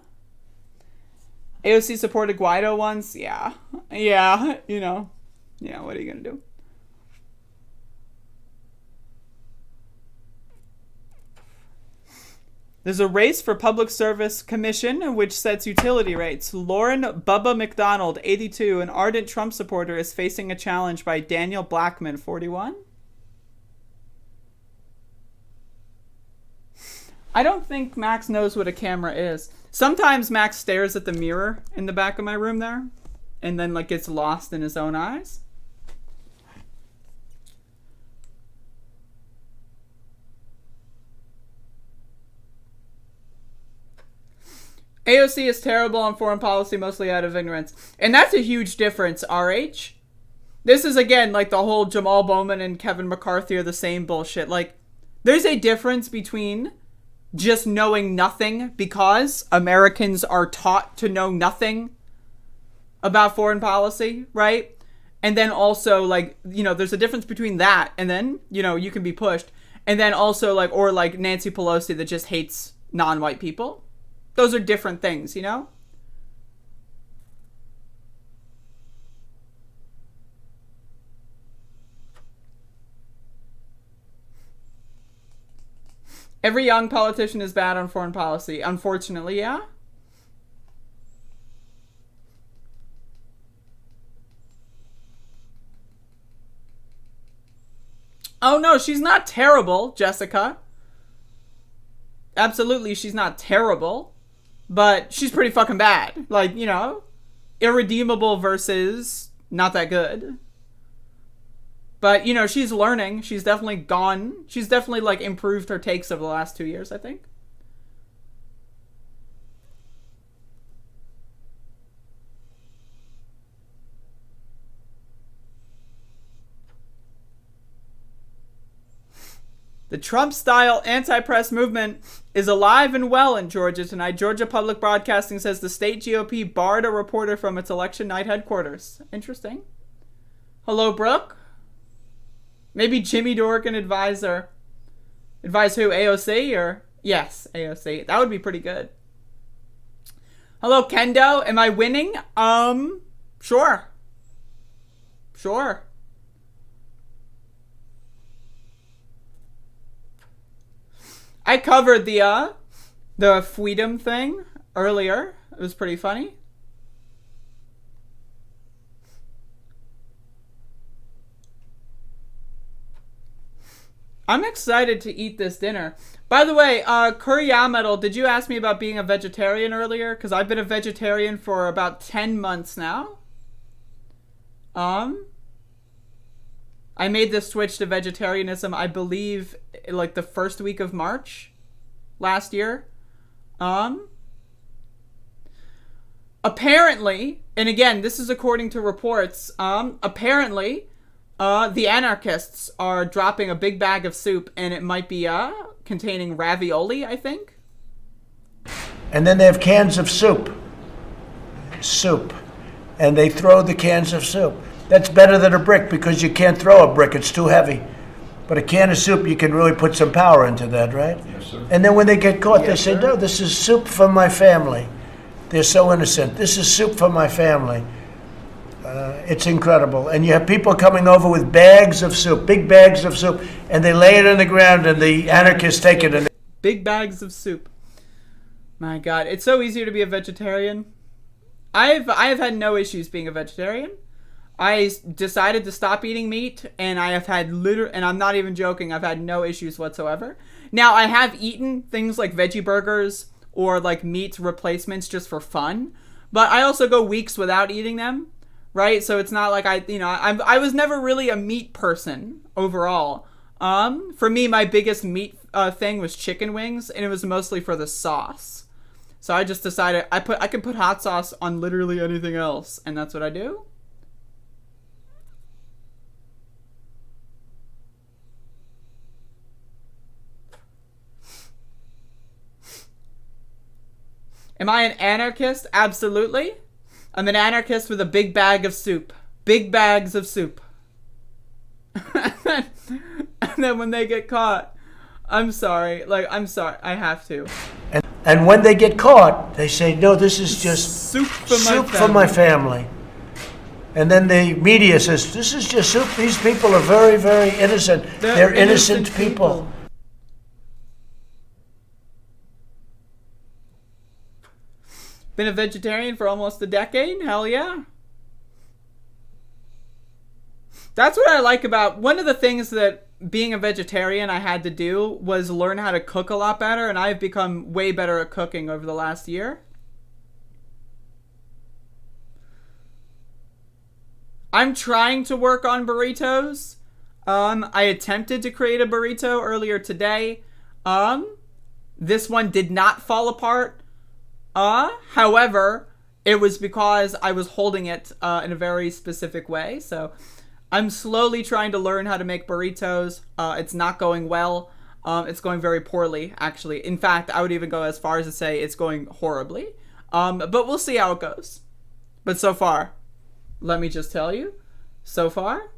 AOC supported Guaido once. Yeah, Yeah, what are you going to do? There's a race for Public Service Commission, which sets utility rates. Lauren Bubba McDonald, 82, an ardent Trump supporter, is facing a challenge by Daniel Blackman, 41. I don't think Max knows what a camera is. Sometimes Max stares at the mirror in the back of my room there, and then gets lost in his own eyes. AOC is terrible on foreign policy, mostly out of ignorance. And that's a huge difference, RH. This is, again, the whole Jamal Bowman and Kevin McCarthy are the same bullshit. There's a difference between just knowing nothing because Americans are taught to know nothing about foreign policy, right? And then also, there's a difference between that and then, you can be pushed. And then also, or Nancy Pelosi that just hates non-white people. Those are different things, Every young politician is bad on foreign policy. Unfortunately, yeah. Oh no, she's not terrible, Jessica. Absolutely, she's not terrible. But she's pretty fucking bad. Irredeemable versus not that good. But, she's learning. She's definitely She's definitely, improved her takes over the last 2 years, I think. The Trump-style anti-press movement is alive and well in Georgia tonight. Georgia Public Broadcasting says the state GOP barred a reporter from its election night headquarters. Interesting. Hello, Brooke? Maybe Jimmy Dore can advise her. Advise who? AOC or? Yes, AOC. That would be pretty good. Hello, Kendo. Am I winning? Sure. I covered the freedom thing earlier. It was pretty funny. I'm excited to eat this dinner. By the way, Kuryametal, did you ask me about being a vegetarian earlier? Because I've been a vegetarian for about 10 months now. I made this switch to vegetarianism, I believe, like the first week of March last year. Apparently, and again, this is according to reports, apparently, the anarchists are dropping a big bag of soup, and it might be, containing ravioli, I think. And then they have cans of soup. Soup. And they throw the cans of soup. That's better than a brick because you can't throw a brick. It's too heavy. But a can of soup, you can really put some power into that, right? Yes, sir. And then when they get caught, they Yes, say, sir. no, this is soup for my family. They're so innocent. This is soup for my family. It's incredible. And you have people coming over with bags of soup, big bags of soup, and they lay it on the ground, and the anarchists take it. And Big bags of soup. My God, it's so easier to be a vegetarian. I have had no issues being a vegetarian. I decided to stop eating meat, and I have had and I'm not even joking, I've had no issues whatsoever. Now, I have eaten things like veggie burgers or like meat replacements just for fun, but I also go weeks without eating them, right? So it's not like I was never really a meat person overall. For me, my biggest meat thing was chicken wings, and it was mostly for the sauce. So I just decided I can put hot sauce on literally anything else, and that's what I do. Am I an anarchist? Absolutely. I'm an anarchist with a big bag of soup. Big bags of soup. And then when they get caught, I'm sorry. I'm sorry. I have to. And when they get caught, they say, no, this is just Soup for my family. And then the media says, this is just soup. These people are very, very innocent. They're innocent people. Been a vegetarian for almost a decade? Hell yeah. That's what I like about... One of the things that being a vegetarian I had to do was learn how to cook a lot better, and I've become way better at cooking over the last year. I'm trying to work on burritos. I attempted to create a burrito earlier today. This one did not fall apart. However, it was because I was holding it in a very specific way. So I'm slowly trying to learn how to make burritos. It's not going well. It's going very poorly, actually. In fact, I would even go as far as to say it's going horribly. But we'll see how it goes. But so far, let me just tell you, so far,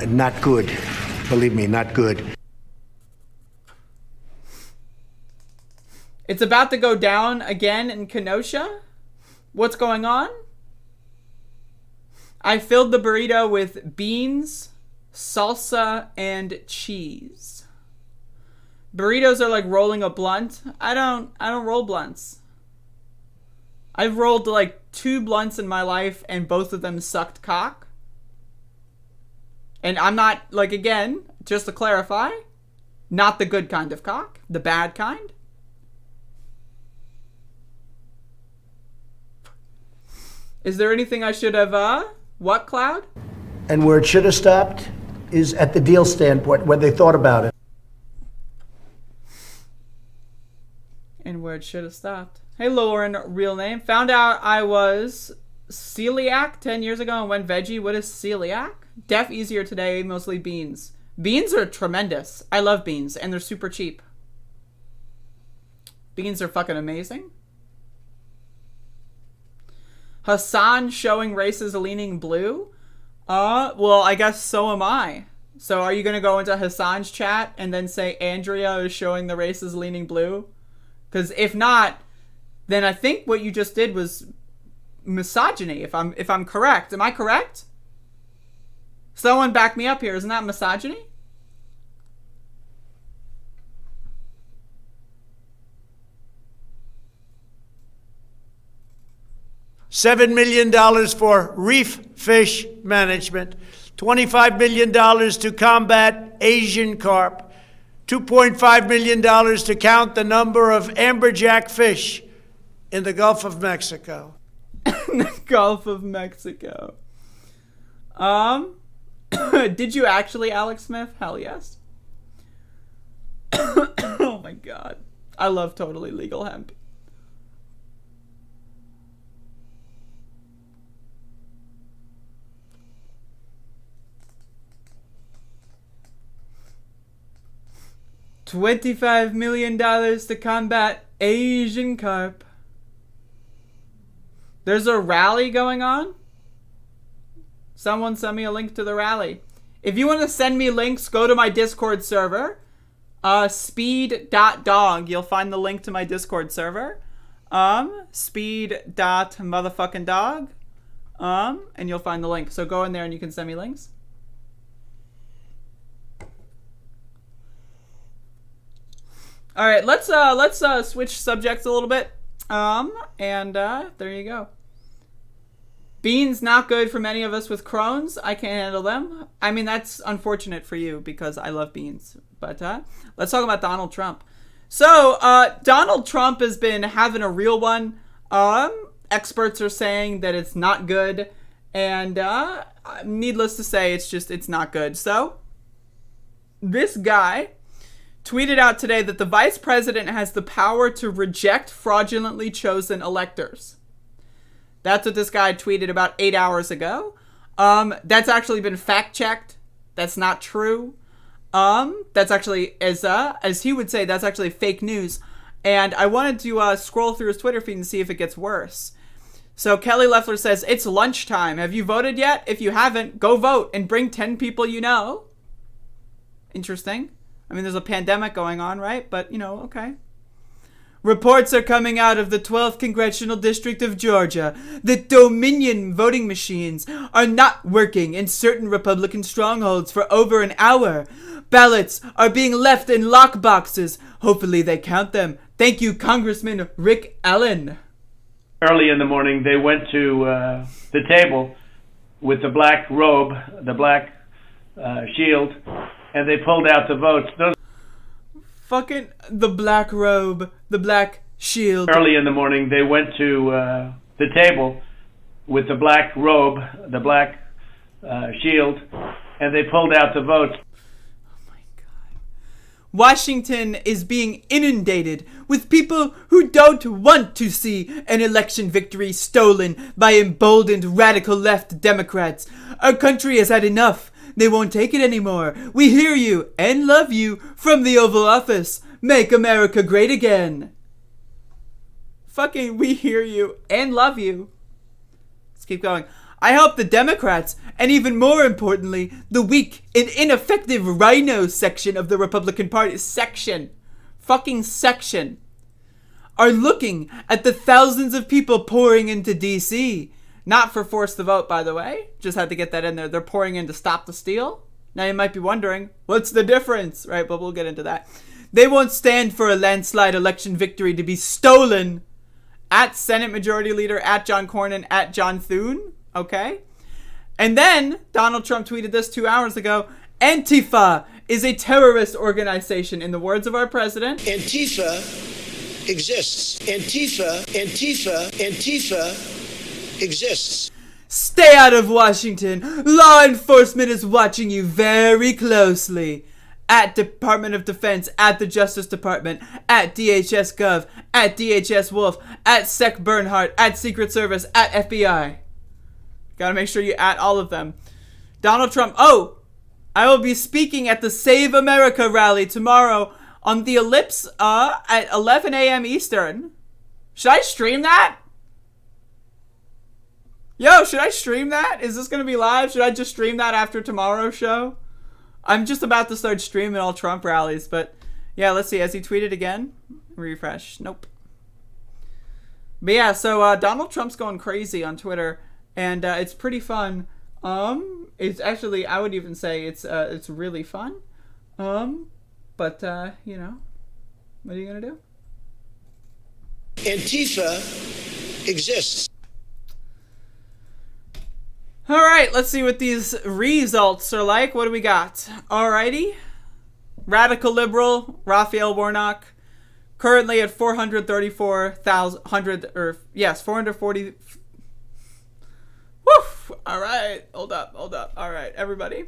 Not good. Believe me, not good. it's about to go down again in Kenosha. What's going on? I filled the burrito with beans, salsa, and cheese. Burritos are like rolling a blunt. I don't roll blunts. I've rolled like 2 blunts in my life, and both of them sucked cock. And I'm not, like, again, just to clarify, not the good kind of cock, the bad kind. Is there anything I should have, what, Cloud? And where it should have stopped is at the deal standpoint, when they thought about it. And where it should have stopped. Hey, Lauren, real name. Found out I was celiac 10 years ago and went veggie. What is celiac? Deaf easier today, mostly beans. Beans are tremendous. I love beans, and they're super cheap. Beans are fucking amazing. Hassan showing races leaning blue? Well, I guess so am I. So are you going to go into Hassan's chat and then say Andrea is showing the races leaning blue? Because if not, then I think what you just did was misogyny, if I'm correct. Am I correct? Someone back me up here. Isn't that misogyny? $7 million for reef fish management. $25 million to combat Asian carp, $2.5 million to count the number of amberjack fish in the Gulf of Mexico. The Gulf of Mexico. Did you actually, Alex Smith? Hell yes. Oh my god. I love totally legal hemp. $25 million to combat Asian carp. There's a rally going on? Someone send me a link to the rally. If you want to send me links, go to my Discord server. Speed.dog. You'll find the link to my Discord server. Speed.motherfucking-dog. And you'll find the link. So go in there and you can send me links. All right, let's switch subjects a little bit. There you go. Beans not good for many of us with Crohn's. I can't handle them. I mean, that's unfortunate for you because I love beans. But let's talk about Donald Trump. So Donald Trump has been having a real one. Experts are saying that it's not good, and needless to say, it's not good. So this guy tweeted out today that the vice president has the power to reject fraudulently chosen electors. That's what this guy tweeted about 8 hours ago. That's actually been fact-checked. That's not true. That's actually, as he would say, that's actually fake news. And I wanted to scroll through his Twitter feed and see if it gets worse. So Kelly Loeffler says, it's lunchtime. Have you voted yet? If you haven't, go vote and bring 10 people you know. Interesting. I mean, there's a pandemic going on, right? But, okay. Reports are coming out of the 12th Congressional District of Georgia that Dominion voting machines are not working in certain Republican strongholds for over an hour. Ballots are being left in lock boxes. Hopefully they count them. Thank you, Congressman Rick Allen. Early in the morning, they went to the table with the black robe, the black shield, and they pulled out the votes. Fucking the black robe, the black shield. Early in the morning, they went to the table with the black robe, the black shield, and they pulled out the votes. Oh my God. Washington is being inundated with people who don't want to see an election victory stolen by emboldened radical left Democrats. Our country has had enough. They won't take it anymore. We hear you and love you from the Oval Office. Make America great again. Fucking we hear you and love you. Let's keep going. I hope the Democrats, and even more importantly, the weak and ineffective rhino section of the Republican Party section, are looking at the thousands of people pouring into D.C., not for force the vote, by the way. Just had to get that in there. They're pouring in to stop the steal. Now you might be wondering, what's the difference? Right, but we'll get into that. They won't stand for a landslide election victory to be stolen. At Senate Majority Leader, at John Cornyn, at John Thune. Okay? And then, Donald Trump tweeted this 2 hours ago. Antifa is a terrorist organization, in the words of our president. Antifa exists. Antifa exists. Stay out of Washington. Law enforcement is watching you very closely. At Department of Defense, at the Justice Department, at DHS Gov, at DHS Wolf, at Sec Bernhardt, at Secret Service, at FBI. Gotta make sure you at all of them. Donald Trump. Oh, I will be speaking at the Save America rally tomorrow on the Ellipse at 11 a.m. Eastern. Should I stream that? Yo, should I stream that? Is this going to be live? Should I just stream that after tomorrow's show? I'm just about to start streaming all Trump rallies, but yeah, let's see. Has he tweeted again? Refresh. Nope. But yeah, so Donald Trump's going crazy on Twitter, and it's pretty fun. It's actually, I would even say it's really fun. But you know, what are you going to do? Antifa exists. All right, let's see what these results are like. What do we got? Alrighty. Radical Liberal, Raphael Warnock, currently at 434,000, 440. Woof! All right, hold up. All right, everybody.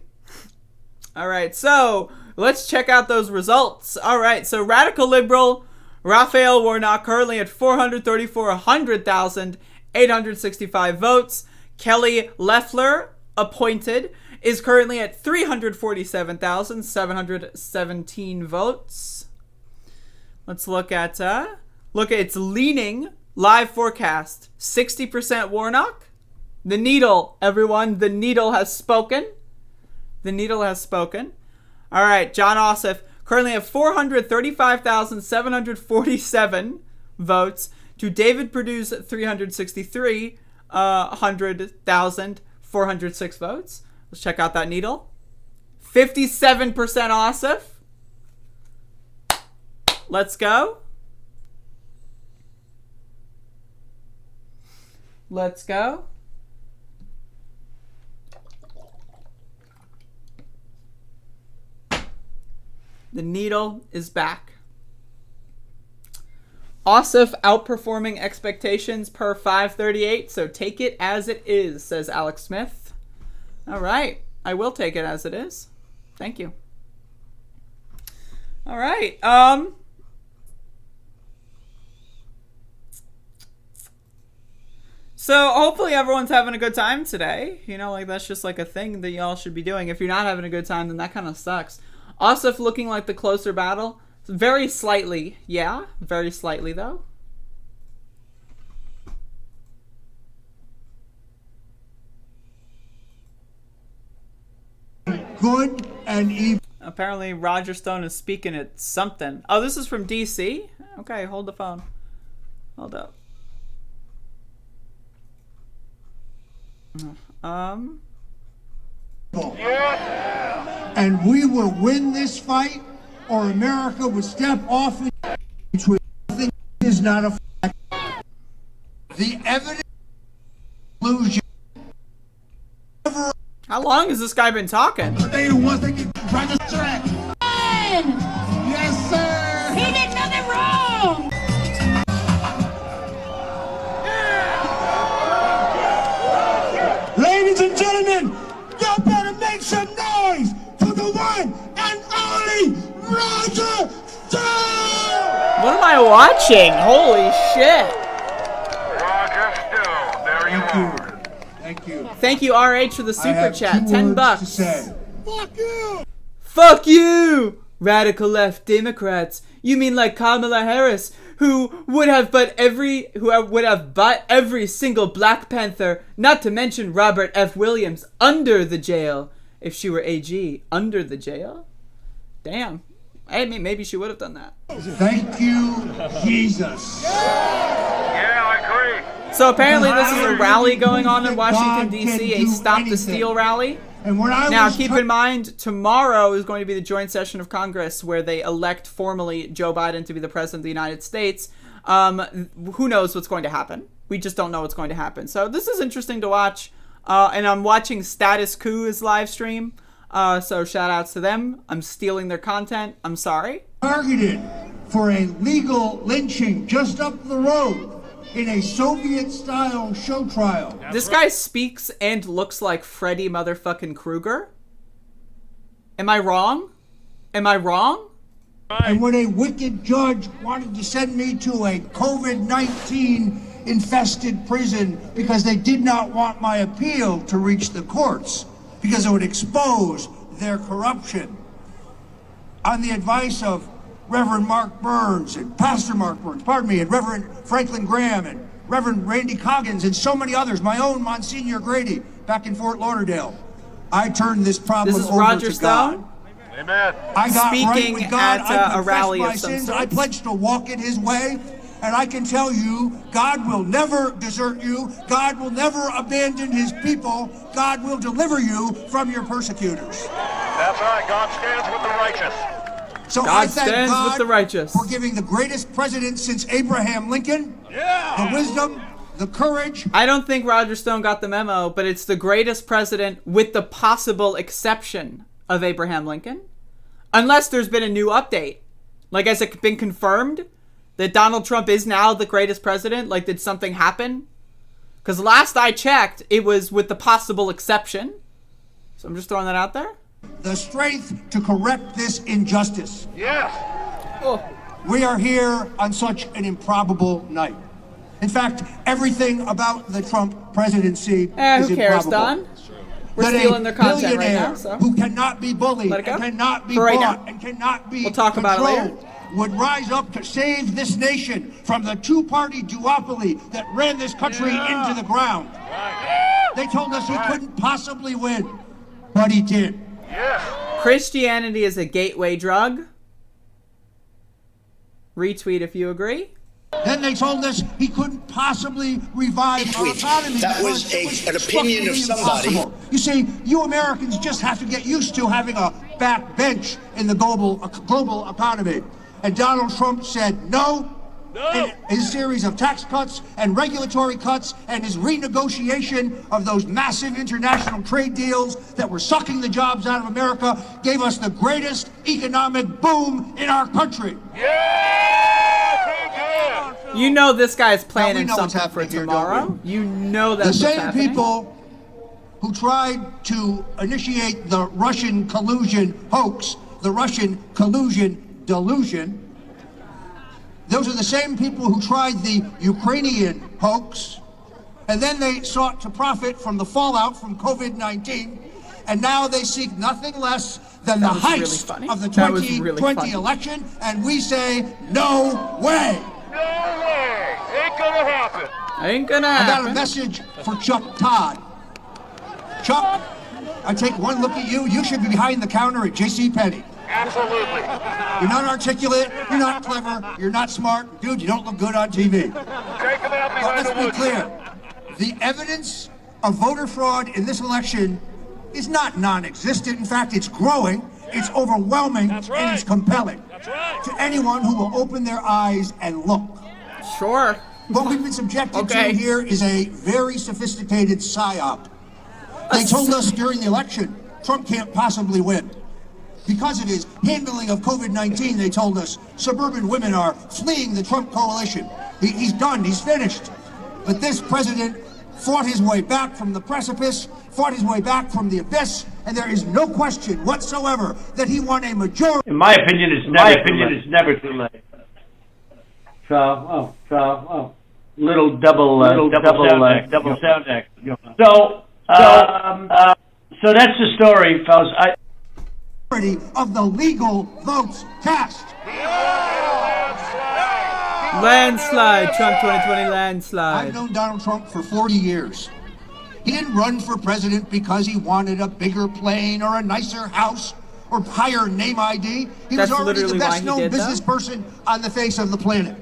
All right, so let's check out those results. All right, so Radical Liberal, Raphael Warnock, currently at 434,865 votes. Kelly Loeffler, appointed, is currently at 347,717 votes. Let's look at its leaning live forecast. 60% Warnock. The needle, everyone, the needle has spoken. The needle has spoken. All right, John Ossoff, currently at 435,747 votes to David Perdue's 363,100,406 votes. Let's check out that needle. 57% Ossoff. Let's go. Let's go. The needle is back. Ossoff outperforming expectations per 538, so take it as it is, says Alex Smith. All right, I will take it as it is. Thank you. All right, so hopefully everyone's having a good time today. You know, like that's just like a thing that y'all should be doing. If you're not having a good time, then that kind of sucks. Ossoff looking like the closer battle. Very slightly, yeah. Very slightly, though. Good and evil. Apparently, Roger Stone is speaking at something. Oh, this is from DC? Okay, hold the phone. Hold up. And we will win this fight, or America would step off into nothing is not a fact. The evidence illusion. How long has this guy been talking? They the ones that get try to track. Yes, sir. He did nothing wrong. Ladies and gentlemen, y'all better make some noise for the one and only Roger Stone! What am I watching? Holy shit. Roger Stone, there you are. Thank you. Thank you, RH, for the super chat. 10 bucks. Fuck you! Fuck you! Radical left Democrats. You mean like Kamala Harris, who would have but every single Black Panther, not to mention Robert F. Williams, under the jail if she were AG. Under the jail? Damn. I mean, maybe she would have done that. Thank you, Jesus. Yeah, I agree. So apparently this is a rally going on in Washington, D.C., a Stop the Steal rally. And when I Now, was keep in mind, tomorrow is going to be the joint session of Congress where they elect formally Joe Biden to be the president of the United States. Who knows what's going to happen? We just don't know what's going to happen. So this is interesting to watch. And I'm watching Status Quo's live stream. So shout outs to them. I'm stealing their content. I'm sorry. targeted for a legal lynching just up the road in a Soviet-style show trial. This guy speaks and looks like Freddy motherfucking Krueger. Am I wrong? Am I wrong? And when a wicked judge wanted to send me to a COVID-19 infested prison because they did not want my appeal to reach the courts because it would expose their corruption. On the advice of Reverend Mark Burns and Pastor Mark Burns, and Reverend Franklin Graham and Reverend Randy Coggins and so many others, my own Monsignor Grady back in Fort Lauderdale, I turned this problem This is over Roger to Stone? God. Amen. I got right Speaking with God. at, I a confessed rally my of some sins. sort. I pledged to walk in His way, and I can tell you, God will never desert you. God will never abandon His people. God will deliver you from your persecutors. That's right. God stands with the righteous. So God I thank stands God with the righteous. for giving the greatest president since Abraham Lincoln the wisdom, the courage. I don't think Roger Stone got the memo, but it's the greatest president with the possible exception of Abraham Lincoln. Unless there's been a new update. Like, has it been confirmed that Donald Trump is now the greatest president? Like, did something happen? Because last I checked, it was with the possible exception. So I'm just throwing that out there. The strength to correct this injustice. Yes. Oh. We are here on such an improbable night. In fact, everything about the Trump presidency is who cares, improbable. Don? We're stealing their content right now, so. Who cannot be bullied, Let it go. and cannot be For right bought, now. and cannot be We'll talk about it later. would rise up to save this nation from the two-party duopoly that ran this country into the ground. They told us he couldn't possibly win, but he did. Christianity is a gateway drug. Retweet if you agree. Then they told us he couldn't possibly revive our economy. That was an opinion of somebody. Impossible. You see, you Americans just have to get used to having a backbench in the global economy. And Donald Trump said no. And his series of tax cuts and regulatory cuts and his renegotiation of those massive international trade deals that were sucking the jobs out of America gave us the greatest economic boom in our country. You know this guy's planning Now, we know what's something for happening here, tomorrow. don't You know that's The what's same happening. people who tried to initiate the Russian collusion hoax, the Russian collusion delusion, those are the same people who tried the Ukrainian hoax, and then they sought to profit from the fallout from COVID-19, and now they seek nothing less than the heist of the 2020 election, and we say, no way! No way! Ain't gonna happen! Ain't gonna I got happen. a message for Chuck Todd. Chuck, I take one look at you, you should be behind the counter at JCPenney. Absolutely. You're not articulate, you're not clever, you're not smart. Dude, you don't look good on TV. Take him out But behind let's the be woods. clear. The evidence of voter fraud in this election is not non-existent. In fact, it's growing, it's overwhelming, and it's compelling. To anyone who will open their eyes and look. Sure. What we've been subjected to here is a very sophisticated psyop. They told us during the election, Trump can't possibly win. Because of his handling of COVID-19, they told us, suburban women are fleeing the Trump coalition. He's done, he's finished. But this president fought his way back from the precipice, fought his way back from the abyss, and there is no question whatsoever that he won a majority. In my opinion, it's never too late. So, little double sound act. So that's the story, fellas. Of the legal votes cast. Landslide, Trump 2020 landslide. I've known Donald Trump for 40 years. He didn't run for president because he wanted a bigger plane or a nicer house or higher name ID. He was already the best known business person on the face of the planet.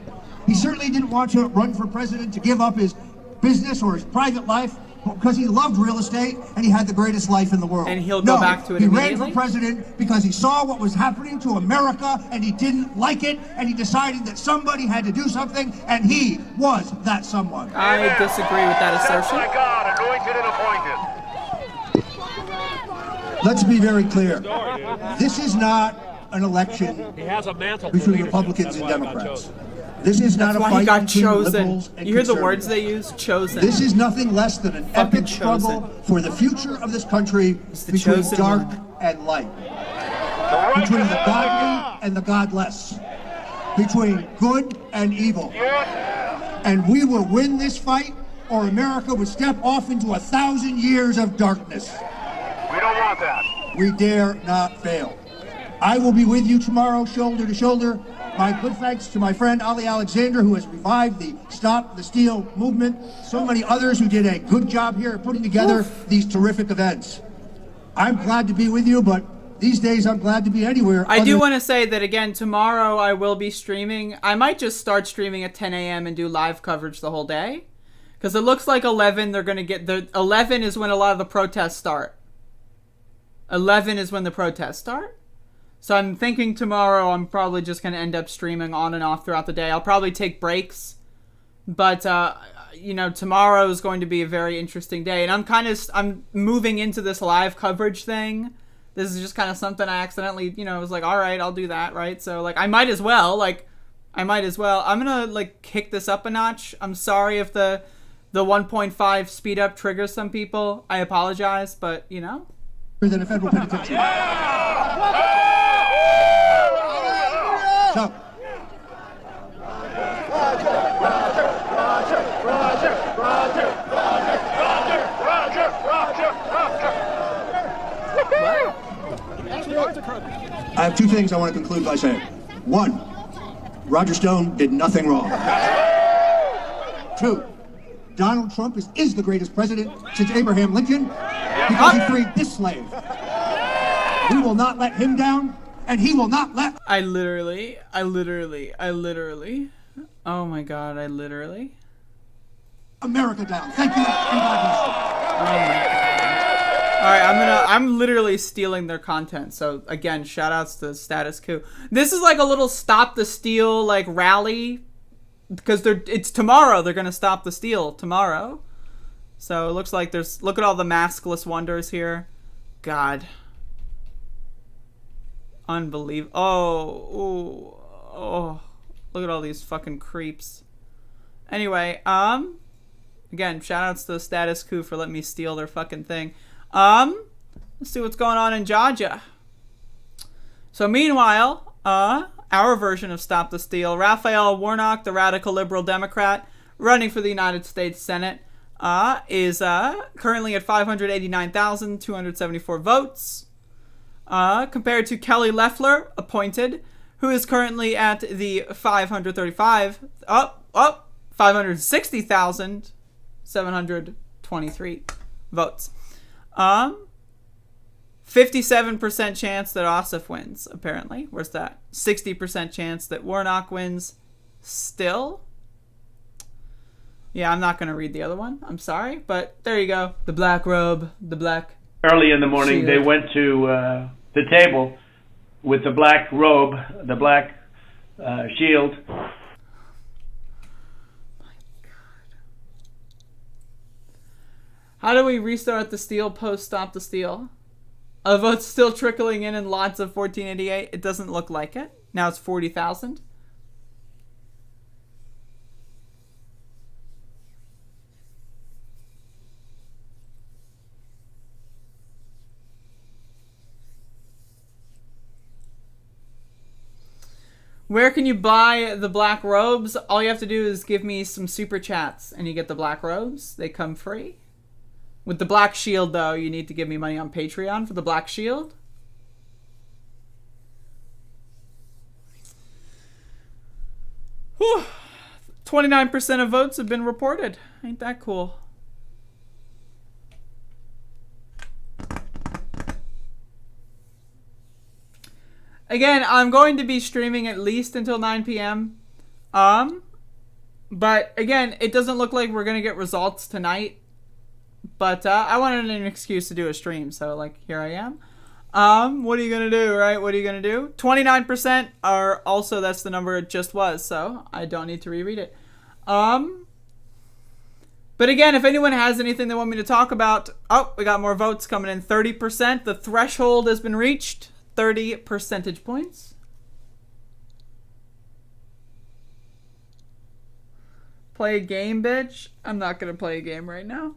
He certainly didn't want to run for president to give up his business or his private life because he loved real estate and he had the greatest life in the world. And he'll go back to it immediately? He ran for president because he saw what was happening to America and he didn't like it, and he decided that somebody had to do something, and he was that someone. I disagree with that assertion. My God, anointed and appointed. Let's be very clear. This is not an election between Republicans and Democrats. This is not a That's why fight he got between chosen. liberals and You hear the conservatives. words they use? Chosen. This is nothing less than an Fucking epic struggle for the future of this country between chosen dark one. and light, between the godly and the godless, between good and evil. And we will win this fight, or America would step off into 1,000 years of darkness. We don't want that. We dare not fail. I will be with you tomorrow, shoulder to shoulder. My good thanks to my friend Ali Alexander, who has revived the Stop the Steal movement. So many others who did a good job here at putting together these terrific events. I'm glad to be with you, but these days I'm glad to be anywhere. I do want to say that again, tomorrow I will be streaming. I might just start streaming at 10 a.m. and do live coverage the whole day. Because it looks like 11, they're going to get... 11 is when a lot of the protests start. 11 is when the protests start. So I'm thinking tomorrow I'm probably just going to end up streaming on and off throughout the day. I'll probably take breaks. But, you know, tomorrow is going to be a very interesting day, and I'm moving into this live coverage thing. This is just kind of something I accidentally, you know, was like, all right, I'll do that, right? So, like, I might as well. I'm gonna, like, kick this up a notch. I'm sorry if the 1.5 speed up triggers some people. I apologize, but, you know. Than a federal penitentiary. So, I have two things I want to conclude by saying. One, Roger Stone did nothing wrong. Two, Donald Trump is the greatest president since Abraham Lincoln because he freed this slave. We will not let him down, and he will not let... I literally. Oh my God, I literally. America down. Thank you, and God bless you. Oh my God. Alright, I'm literally stealing their content. So again, shout outs to Status Coup. This is like a little stop the steal like rally. Because it's tomorrow. They're gonna stop the steal tomorrow. So it looks like look at all the maskless wonders here. God. Unbelievable. Oh. Look at all these fucking creeps. Anyway, again, shout outs to the Status Coup for letting me steal their fucking thing. Let's see what's going on in Georgia. So meanwhile, our version of Stop the Steal, Raphael Warnock, the radical liberal Democrat running for the United States Senate, is currently at 589,274 votes, compared to Kelly Loeffler, appointed, who is currently at the 560,723 votes. 57% chance that Ossoff wins, apparently. Where's that? 60% chance that Warnock wins still. Yeah, I'm not going to read the other one. I'm sorry, but there you go. The black robe, the black... Early in the morning, shield. They went to the table with the black robe, the black shield. How do we restart the steal post Stop the Steal? A vote's still trickling in lots of 1488. It doesn't look like it. Now it's 40,000. Where can you buy the black robes? All you have to do is give me some super chats and you get the black robes. They come free. With the black shield, though, you need to give me money on Patreon for the black shield. Whew. 29% of votes have been reported. Ain't that cool? Again, I'm going to be streaming at least until 9 p.m. But again, it doesn't look like we're going to get results tonight. But I wanted an excuse to do a stream, so like here I am. What are you gonna do, right? What are you gonna do? 29% are also, that's the number it just was, so I don't need to reread it. But again, if anyone has anything they want me to talk about, oh, we got more votes coming in. 30%. The threshold has been reached. 30 percentage points. Play a game, bitch. I'm not gonna play a game right now.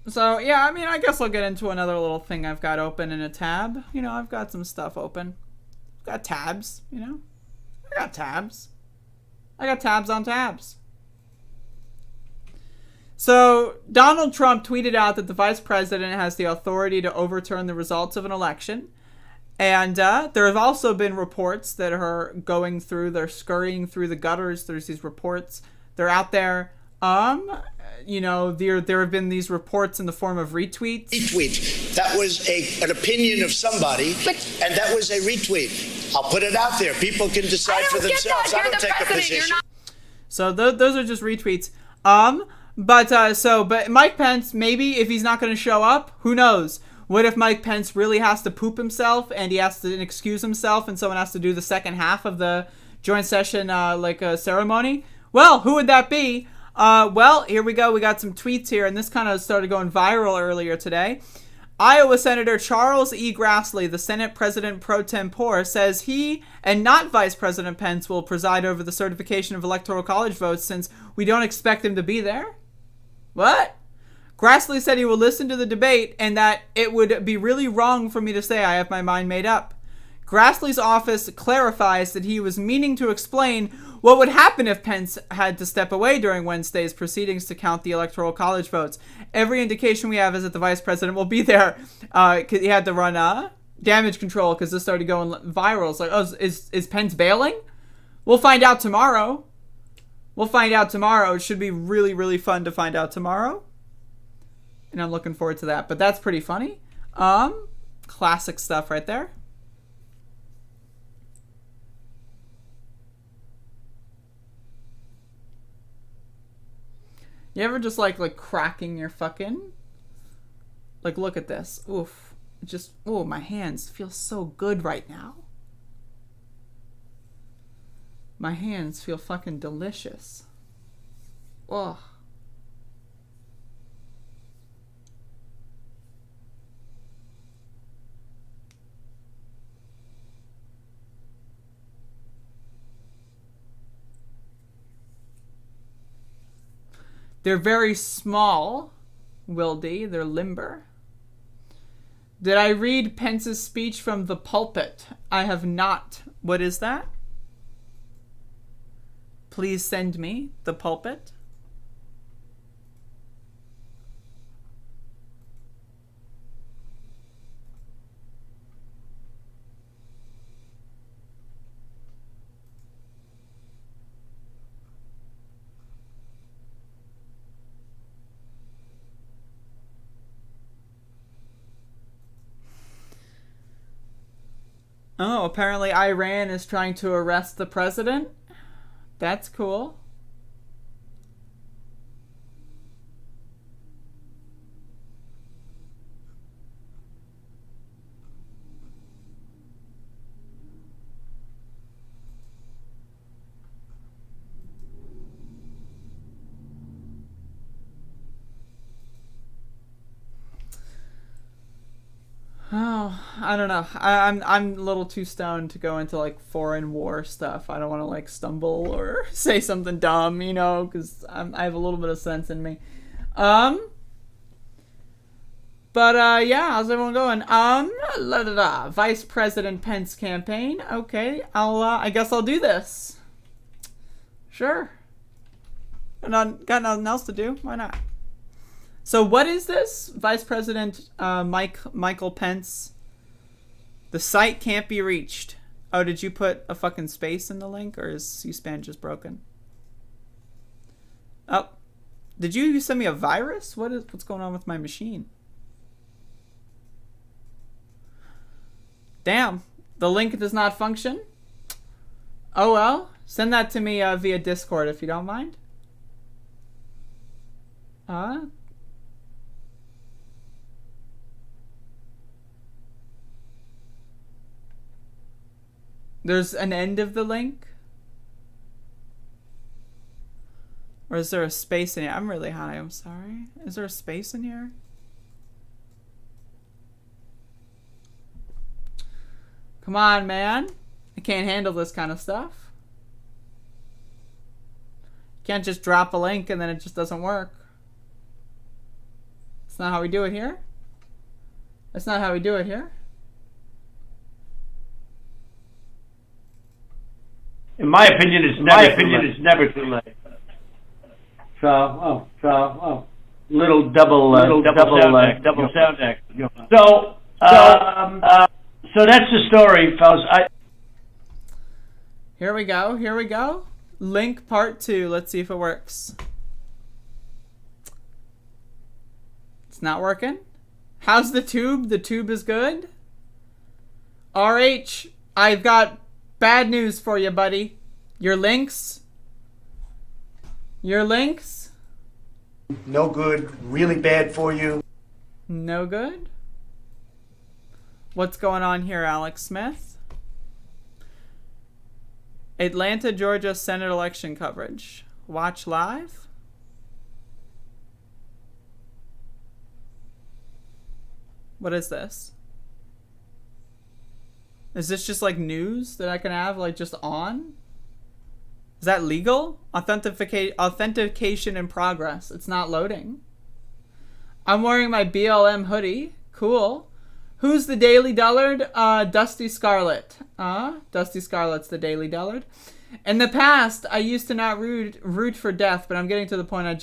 So, yeah, I mean, I guess I'll get into another little thing I've got open in a tab. You know, I've got some stuff open. I've got tabs, you know? I got tabs. I got tabs on tabs. So, Donald Trump tweeted out that the vice president has the authority to overturn the results of an election. And there have also been reports that are going through, they're scurrying through the gutters. There's these reports. They're out there. You know, there have been these reports in the form of retweets. Retweet. That was an opinion of somebody, and that was a retweet. I'll put it out there. People can decide for themselves. I don't take a position. So those are just retweets. But Mike Pence, maybe if he's not going to show up, who knows? What if Mike Pence really has to poop himself and he has to excuse himself and someone has to do the second half of the joint session like a ceremony? Well, who would that be? Well, here we go. We got some tweets here, and this kind of started going viral earlier today. Iowa Senator Charles E. Grassley, the Senate President pro tempore, says he and not Vice President Pence will preside over the certification of Electoral College votes since we don't expect him to be there. What? Grassley said he will listen to the debate and that it would be really wrong for me to say I have my mind made up. Grassley's office clarifies that he was meaning to explain what would happen if Pence had to step away during Wednesday's proceedings to count the Electoral College votes. Every indication we have is that the vice president will be there. He had to run damage control because this started going viral. It's like, oh, is Pence bailing? We'll find out tomorrow. We'll find out tomorrow. It should be really, really fun to find out tomorrow. And I'm looking forward to that. But that's pretty funny. Classic stuff right there. You ever just like cracking your fucking... Like, look at this. Oof. Just, oh, my hands feel so good right now. My hands feel fucking delicious. Ugh. They're very small, Wildy. They're limber. Did I read Pence's speech from the pulpit? I have not. What is that? Please send me the pulpit. Oh, apparently Iran is trying to arrest the president. That's cool. Oh, I don't know. I'm a little too stoned to go into like foreign war stuff. I don't want to like stumble or say something dumb, you know, because I have a little bit of sense in me. But yeah, how's everyone going? Vice President Pence campaign. Okay, I guess I'll do this. Sure. Got nothing else to do. Why not? So what is this? Vice President Michael Pence. The site can't be reached. Oh, did you put a fucking space in the link, or is C-SPAN just broken? Oh, did you send me a virus? What's going on with my machine? Damn, the link does not function. Oh well, send that to me via Discord if you don't mind. There's an end of the link? Or is there a space in here? I'm really high, I'm sorry. Is there a space in here? Come on, man. I can't handle this kind of stuff. You can't just drop a link and then it just doesn't work. That's not how we do it here. That's not how we do it here. In my opinion, it's never too late. So, little double sound deck. So that's the story, fellas. Here we go. Link part 2. Let's see if it works. It's not working. How's the tube? The tube is good. RH, I've got bad news for you, buddy. Your links? No good. Really bad for you. No good? What's going on here, Alex Smith? Atlanta, Georgia Senate election coverage. Watch live. What is this? Is this just like news that I can have like just on? Is that legal? Authentication in progress. It's not loading. I'm wearing my BLM hoodie. Cool. Who's the Daily Dullard? Dusty Scarlet. Dusty Scarlet's the Daily Dullard. In the past, I used to not root for death, but I'm getting to the point I'm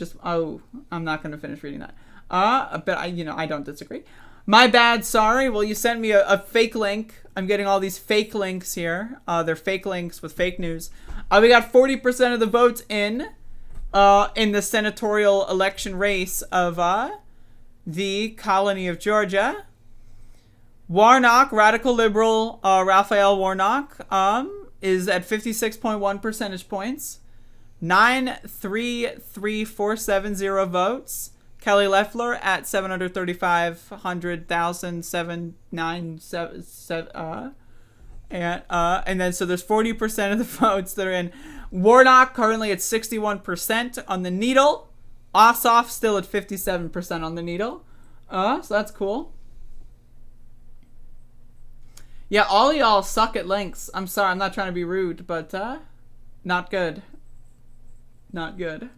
not going to finish reading that. But I don't disagree. My bad, sorry. Well, you sent me a fake link. I'm getting all these fake links here. They're fake links with fake news. We got 40% of the votes in the senatorial election race of the colony of Georgia. Warnock, radical liberal Raphael Warnock, is at 56.1 percentage points. 933,470 votes. Kelly Loeffler at 735,100,797. And then so there's 40% of the votes that are in. Warnock currently at 61% on the needle. Ossoff still at 57% on the needle. So that's cool. Yeah, all y'all suck at links. I'm sorry, I'm not trying to be rude, but not good. Not good.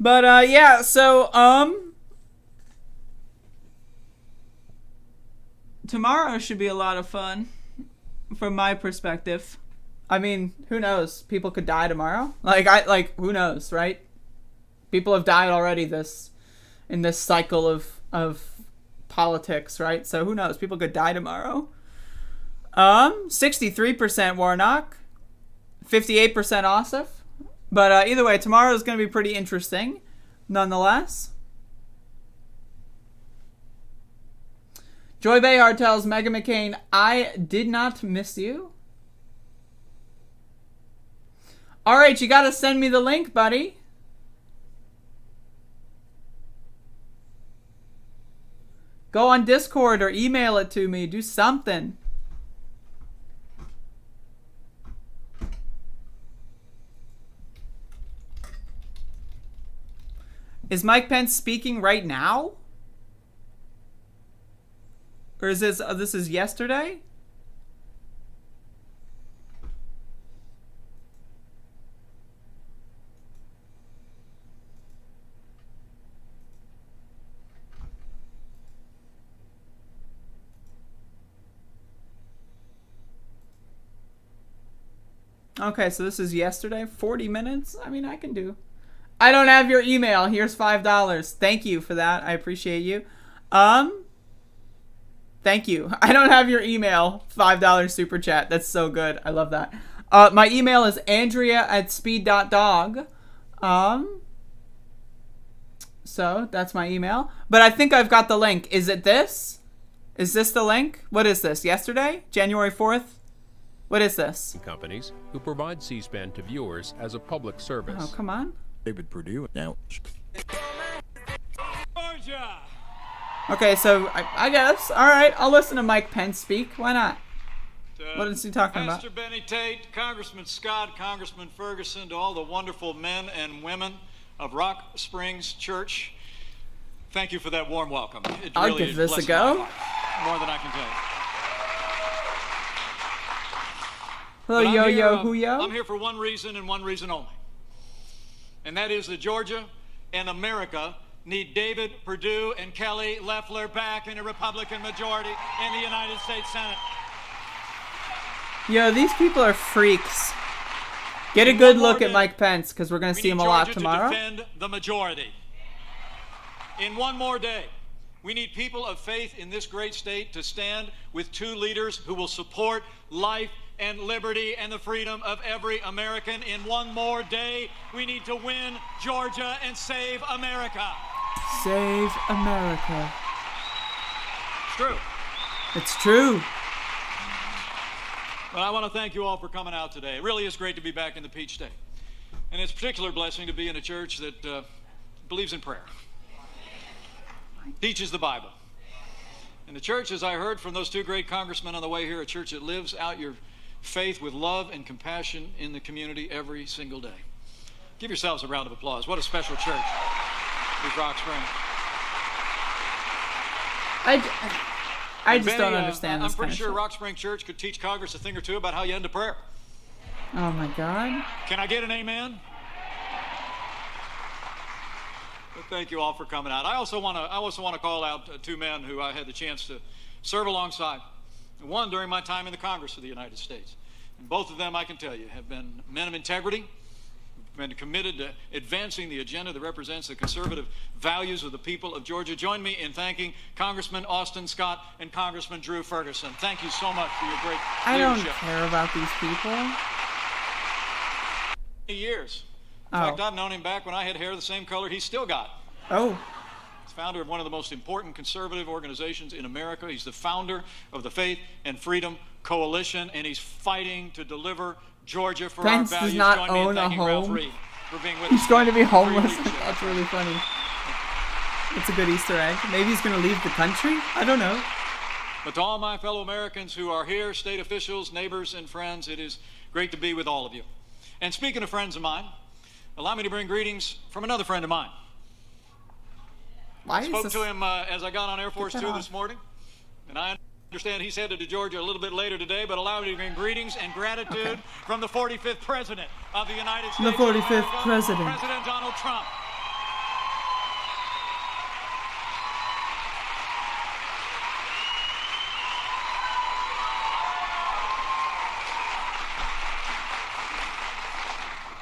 But yeah, so tomorrow should be a lot of fun from my perspective. I mean, who knows? People could die tomorrow. Who knows, right? People have died already in this cycle of politics, right? So who knows? People could die tomorrow. 63% Warnock, 58% Ossoff. But either way, tomorrow is going to be pretty interesting, nonetheless. Joy Behar tells Meghan McCain, I did not miss you. All right, you got to send me the link, buddy. Go on Discord or email it to me. Do something. Is Mike Pence speaking right now? Or is this is yesterday? Okay, so this is yesterday. 40 minutes? I mean, I can do. I don't have your email. Here's $5. Thank you for that. I appreciate you. Thank you. I don't have your email. $5 super chat. That's so good. I love that. My email is andrea@speed.dog. So that's my email. But I think I've got the link. Is it this? Is this the link? What is this? Yesterday? January 4th? What is this? Companies who provide C-SPAN to viewers as a public service. Oh, come on. David Perdue now. Okay, so I guess. All right, I'll listen to Mike Pence speak. Why not? What is he talking about? Pastor Benny Tate, Congressman Scott, Congressman Ferguson, to all the wonderful men and women of Rock Springs Church, thank you for that warm welcome. It I'll really give this a go. More than I can tell you. Hello, yo-yo, I'm here for one reason and one reason only. And that is that Georgia and America need David Perdue and Kelly Loeffler back in a Republican majority in the United States Senate. Yo, these people are freaks. Get a good look at Mike Pence, because we're going to see him a lot tomorrow. To defend the majority. In one more day, we need people of faith in this great state to stand with two leaders who will support life and liberty and the freedom of every American. In one more day, we need to win Georgia and save America. Save America. It's true. It's true. Well, I want to thank you all for coming out today. It really is great to be back in the Peach State. And it's a particular blessing to be in a church that believes in prayer, teaches the Bible. And the church, as I heard from those two great congressmen on the way here, a church that lives out your faith with love and compassion in the community every single day. Give yourselves a round of applause. What a special church is Rock Spring. I just don't understand this. I'm pretty sure Rock Spring Church could teach Congress a thing or two about how you end a prayer. Oh my God. Can I get an amen? Well, thank you all for coming out. I also want to call out two men who I had the chance to serve alongside. One during my time in the Congress of the United States. And both of them, I can tell you, have been men of integrity, been committed to advancing the agenda that represents the conservative values of the people of Georgia. Join me in thanking Congressman Austin Scott and Congressman Drew Ferguson. Thank you so much for your great leadership. I don't care about these people. Years. In fact, I've known him back when I had hair the same color he's still got. Oh. He's founder of one of the most important conservative organizations in America. He's the founder of the Faith and Freedom Coalition, and he's fighting to deliver Georgia for Pence our values. does not Join me in own a thanking Ralph home. Reed for being with He's us. going to be homeless. That's really funny. It's a good Easter egg. Maybe he's going to leave the country? I don't know. But to all my fellow Americans who are here, state officials, neighbors, and friends, it is great to be with all of you. And speaking of friends of mine, allow me to bring greetings from another friend of mine. I spoke to him as I got on Air Force 2 this morning, and I understand he's headed to Georgia a little bit later today, but allow me to bring greetings and gratitude from the 45th President of the United States. The 45th President. President Donald Trump.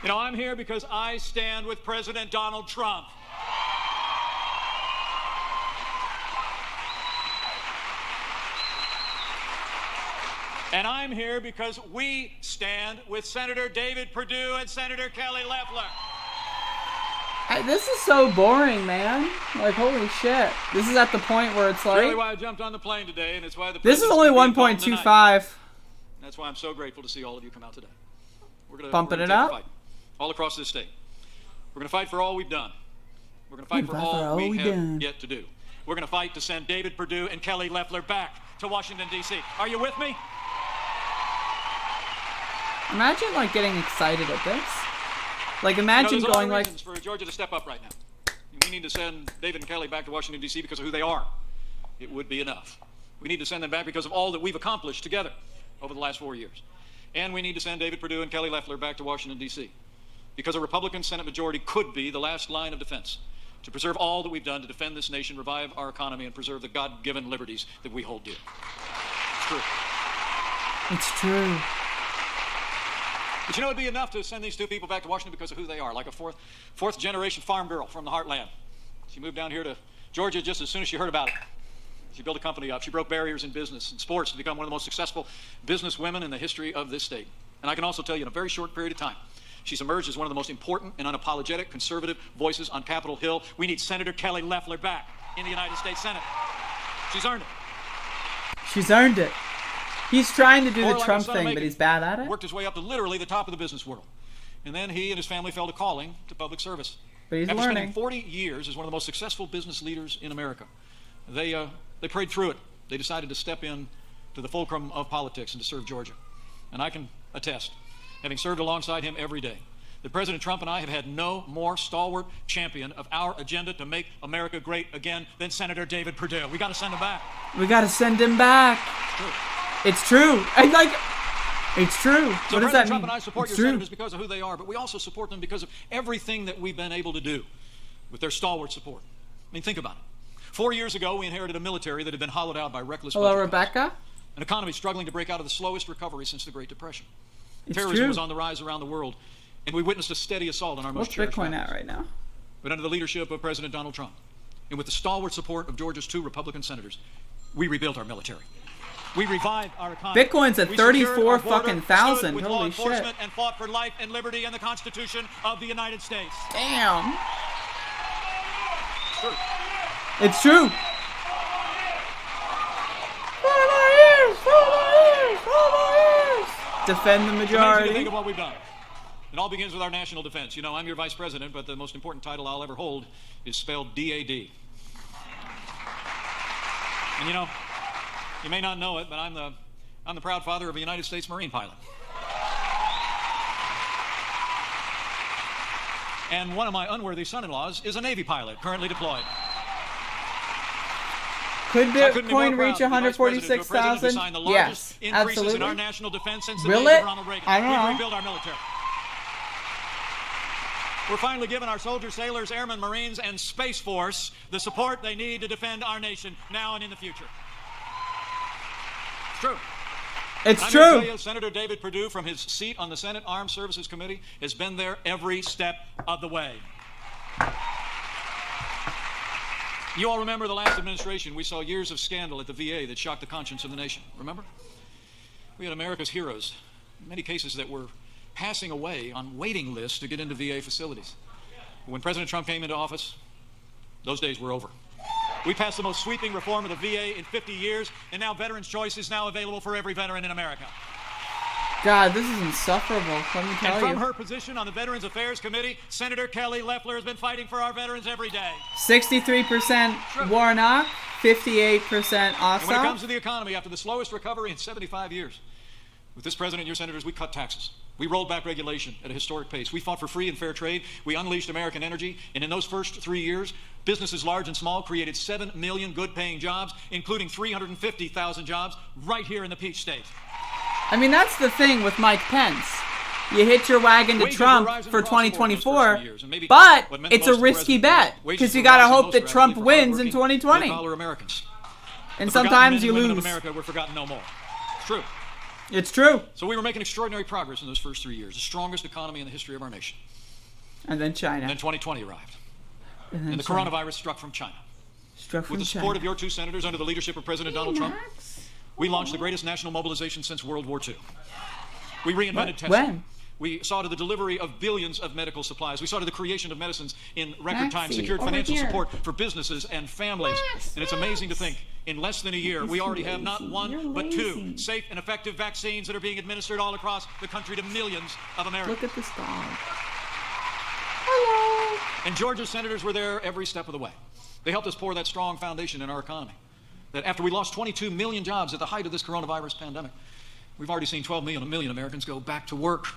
You know, I'm here because I stand with President Donald Trump. And I'm here because we stand with Senator David Perdue and Senator Kelly Loeffler. This is so boring, man. Like, holy shit. This is at the point where it's like... That's really why I jumped on the plane today, and it's why the This is only 1.25. That's why I'm so grateful to see all of you come out today. Bumping it up? Fight all across this state. We're going to fight for all we've done. We're going to fight for all we have yet to do. We're going to fight to send David Perdue and Kelly Loeffler back to Washington, D.C. Are you with me? Imagine, like, getting excited at this. Like, imagine going, like... There's for Georgia to step up right now. We need to send David and Kelly back to Washington, D.C. because of who they are. It would be enough. We need to send them back because of all that we've accomplished together over the last 4 years. And we need to send David Perdue and Kelly Loeffler back to Washington, D.C. because a Republican Senate majority could be the last line of defense to preserve all that we've done to defend this nation, revive our economy, and preserve the God-given liberties that we hold dear. It's true. It's true. But you know, it'd be enough to send these two people back to Washington because of who they are, like a fourth generation farm girl from the heartland. She moved down here to Georgia just as soon as she heard about it. She built a company up. She broke barriers in business and sports to become one of the most successful business women in the history of this state. And I can also tell you in a very short period of time, she's emerged as one of the most important and unapologetic conservative voices on Capitol Hill. We need Senator Kelly Loeffler back in the United States Senate. She's earned it. She's earned it. He's trying to do the Trump thing, but he's bad at it. Worked his way up to literally the top of the business world. And then he and his family felt a calling to public service. But he's After learning. spending 40 years as one of the most successful business leaders in America, they prayed through it. They decided to step in to the fulcrum of politics and to serve Georgia. And I can attest, having served alongside him every day, that President Trump and I have had no more stalwart champion of our agenda to make America great again than Senator David Perdue. We got to send him back. We got to send him back. It's true. And like, it's true. So what does President that Trump mean? and I support it's your true. senators because of who they are, but we also support them because of everything that we've been able to do with their stalwart support. I mean, think about it. 4 years ago, we inherited a military that had been hollowed out by reckless Hello, budget Rebecca. cuts, an economy struggling to break out of the slowest recovery since the Great Depression. It's Terrorism true. was on the rise around the world, and we witnessed a steady assault on our most What's cherished Bitcoin values. at right now? But under the leadership of President Donald Trump, and with the stalwart support of Georgia's 2 Republican senators, we rebuilt our military. We revived our economy. Bitcoin's at We secured our 34 border, fucking stood thousand. with law Holy shit. enforcement, and fought for life and liberty and the Constitution of the United States. Damn. Sure. It's true. Defend the It's amazing to majority. think of what we've done. It all begins with our national defense. You know, I'm your vice president, but the most important title I'll ever hold is spelled D-A-D. And you know, you may not know it, but I'm the proud father of a United States Marine pilot. And one of my unworthy son-in-laws is a Navy pilot, currently deployed. Could Bitcoin reach 146,000? Yes, absolutely. In our national defense since the Will days it? of Ronald Reagan. I don't know. We've rebuilt our military. We're finally giving our soldiers, sailors, airmen, Marines, and Space Force the support they need to defend our nation now and in the future. It's true. It's I'm true. going to tell you, Senator David Perdue, from his seat on the Senate Armed Services Committee, has been there every step of the way. You all remember the last administration. We saw years of scandal at the VA that shocked the conscience of the nation. Remember? We had America's heroes, in many cases that were passing away on waiting lists to get into VA facilities. When President Trump came into office, those days were over. We passed the most sweeping reform of the VA in 50 years, and now Veterans Choice is now available for every veteran in America. God, this is insufferable, let me tell And you. from her position on the Veterans Affairs Committee, Senator Kelly Loeffler has been fighting for our veterans every day. 63% Warnock, 58% Ossoff. And when it comes to the economy, after the slowest recovery in 75 years, with this president and your senators, we cut taxes. We rolled back regulation at a historic pace. We fought for free and fair trade. We unleashed American energy. And in those first 3 years, businesses large and small created 7 million good-paying jobs, including 350,000 jobs right here in the Peach State. I mean, that's the thing with Mike Pence. You hit your wagon to Trump for 2024, but it's a risky bet because you got to hope that Trump wins in 2020. And sometimes you lose. America, we're forgotten no more. It's true. It's true. So we were making extraordinary progress in those first 3 years, the strongest economy in the history of our nation. And then China. And then 2020 arrived. And the coronavirus struck from China. With the support of your two senators under the leadership of President Donald Trump, we launched the greatest national mobilization since World War II. We reinvented testing. When? We saw to the delivery of billions of medical supplies. We saw to the creation of medicines in record time, secured financial support for businesses and families. And it's amazing to think, in less than a year, we already have not one, but two safe and effective vaccines that are being administered all across the country to millions of Americans. Look at this dog. Hello. And Georgia's senators were there every step of the way. They helped us pour that strong foundation in our economy. That after we lost 22 million jobs at the height of this coronavirus pandemic, we've already seen 12 million Americans go back to work.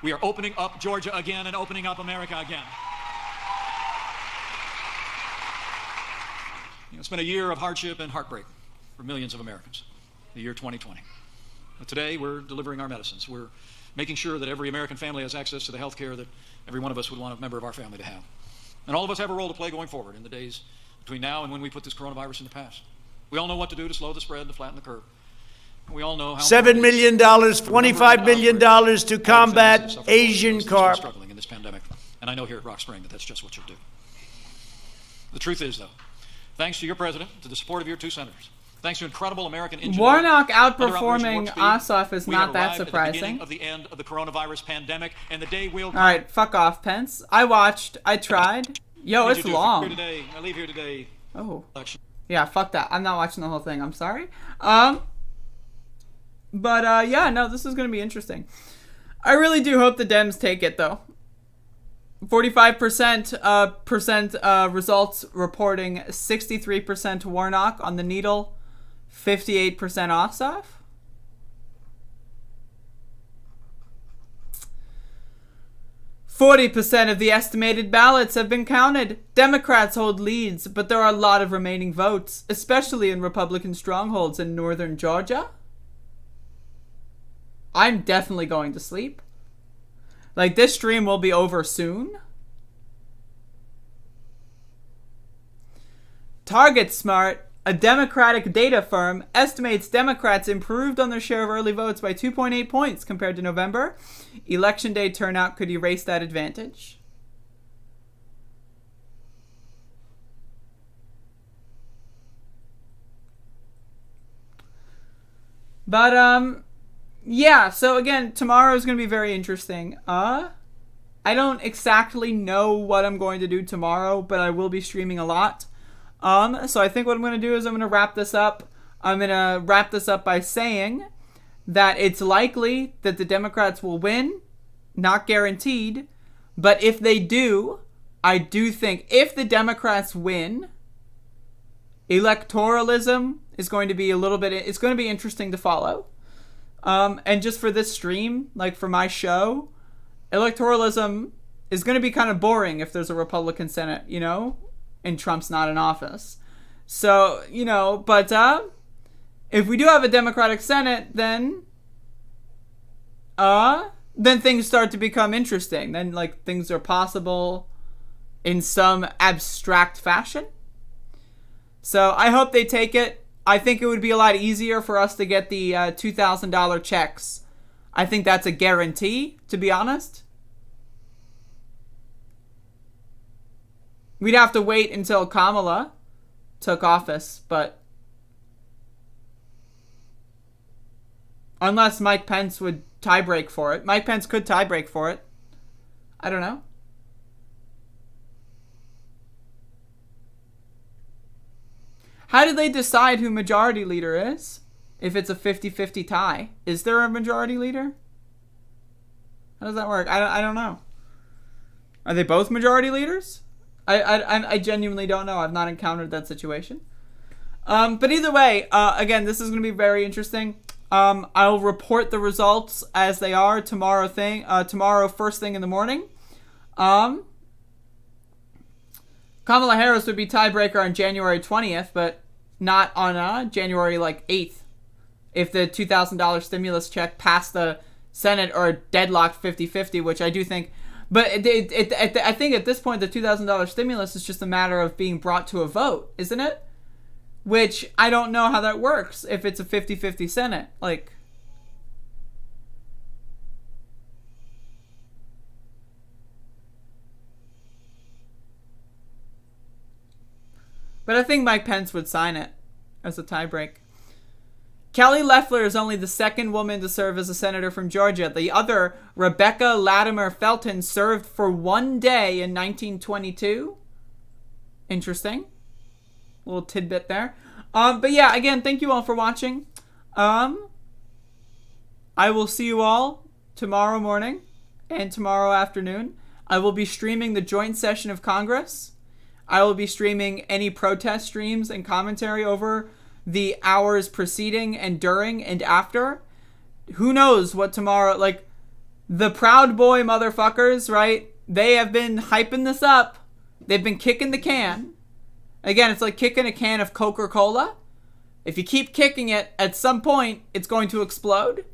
We are opening up Georgia again and opening up America again. You know, it's been a year of hardship and heartbreak for millions of Americans, the year 2020. But today, we're delivering our medicines. We're making sure that every American family has access to the health care that every one of us would want a member of our family to have. And all of us have a role to play going forward in the days between now and when we put this coronavirus in the past. We all know what to do to slow the spread, to flatten the curve. We all know how $7 million, $25 million to combat Asian carp. Struggling in this pandemic, and I know here at Rock Spring that that's just what you'll do. The truth is, though, thanks to your president, to the support of your two senators, thanks to incredible American ingenuity, Warnock outperforming Ossoff is not that surprising. Of the end of the coronavirus pandemic, and the day we'll. All right, fuck off, Pence. I watched. I tried. Yo, it's long. I leave here today. Oh. Yeah, fuck that. I'm not watching the whole thing. I'm sorry. But yeah, no, this is going to be interesting. I really do hope the Dems take it, though. 45% results reporting 63% Warnock on the needle, 58% Ossoff. %40 of the estimated ballots have been counted. Democrats hold leads, but there are a lot of remaining votes, especially in Republican strongholds in northern Georgia. I'm definitely going to sleep. Like, this stream will be over soon. Target Smart, a Democratic data firm, estimates Democrats improved on their share of early votes by 2.8 points compared to November. Election day turnout could erase that advantage. But, yeah, so again, tomorrow is going to be very interesting. I don't exactly know what I'm going to do tomorrow, but I will be streaming a lot. So I think what I'm going to do is I'm going to wrap this up. I'm going to wrap this up by saying that it's likely that the Democrats will win. not guaranteed, but if they do, I do think if the Democrats win, electoralism is going to be it's going to be interesting to follow. And just for this stream, like for my show, electoralism is going to be kind of boring if there's a Republican Senate, and Trump's not in office. So, but if we do have a Democratic Senate, then things start to become interesting. Then, like, things are possible in some abstract fashion. So I hope they take it. I think it would be a lot easier for us to get the $2,000 checks. I think that's a guarantee, to be honest. We'd have to wait until Kamala took office, but unless Mike Pence would tie-break for it. Mike Pence could tie-break for it. I don't know. How do they decide who majority leader is if it's a 50-50 tie? Is there a majority leader? How does that work? I don't know. Are they both majority leaders? I genuinely don't know. I've not encountered that situation. But either way, again, this is going to be very interesting. I'll report the results as they are tomorrow first thing in the morning. Kamala Harris would be tiebreaker on January 20th, but not on January 8th. If the $2,000 stimulus check passed the Senate or deadlocked 50-50, which I do think. But I think at this point, the $2,000 stimulus is just a matter of being brought to a vote, isn't it? Which I don't know how that works if it's a 50-50 Senate. But I think Mike Pence would sign it as a tiebreak. Kelly Loeffler is only the second woman to serve as a senator from Georgia. The other, Rebecca Latimer Felton, served for 1 day in 1922. Interesting. Little tidbit there. But yeah, again, thank you all for watching. I will see you all tomorrow morning and tomorrow afternoon. I will be streaming the joint session of Congress. I will be streaming any protest streams and commentary over the hours preceding and during and after. Who knows what tomorrow, the Proud Boy motherfuckers, right? They have been hyping this up. They've been kicking the can. Again, it's like kicking a can of Coca-Cola. If you keep kicking it, at some point, it's going to explode.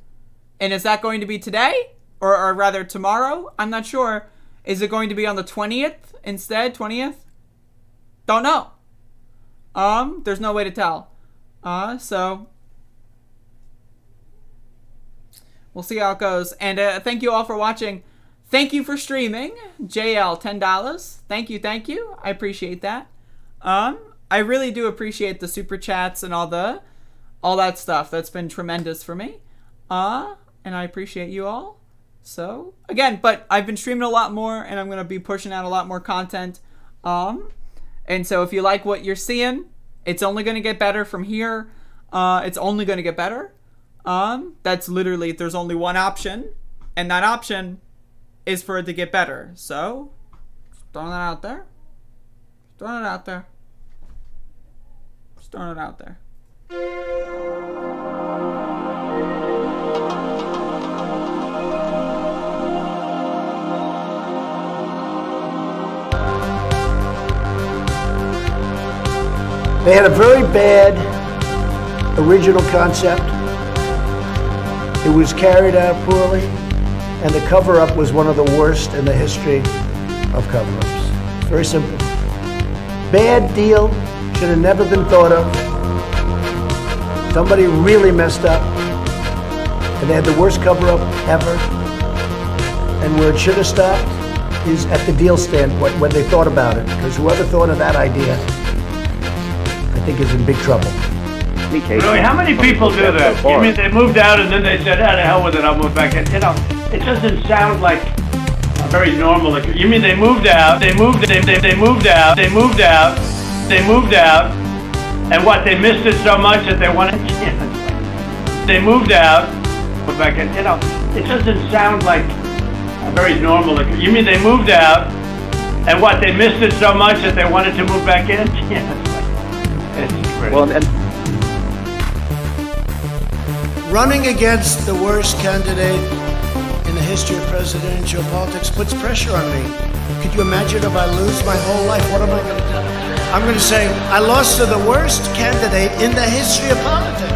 And is that going to be today? Or rather tomorrow? I'm not sure. Is it going to be on the 20th instead? 20th? Don't know. There's no way to tell. So we'll see how it goes. And thank you all for watching. Thank you for streaming. JL, $10. Thank you. I appreciate that. I really do appreciate the super chats and all that stuff. That's been tremendous for me. And I appreciate you all. So again, but I've been streaming a lot more, and I'm gonna be pushing out a lot more content. And so if you like what you're seeing, it's only gonna get better from here. It's only gonna get better. That's literally, there's only one option, and that option is for it to get better. So just throwing that out there. Throwing it out there. Just throwing it out there. They had a very bad original concept. It was carried out poorly, and the cover-up was one of the worst in the history of cover-ups. Very simple. Bad deal, should have never been thought of. Somebody really messed up, and they had the worst cover-up ever. And where it should have stopped is at the deal standpoint, when they thought about it, because whoever thought of that idea, I think is in big trouble. Really, how many people do that? You mean they moved out and then they said, "Ah, the hell with it, I'll move back in." It doesn't sound like very normal. You mean they moved out, they moved out, and what, they missed it so much that they wanted, they moved out, moved back in. It doesn't sound like Very normal. You mean they moved out, and what, they missed it so much that they wanted to move back in? Yeah. It's great. Well, and Running against the worst candidate in the history of presidential politics puts pressure on me. Could you imagine if I lose my whole life? What am I going to do? I'm going to say, I lost to the worst candidate in the history of politics.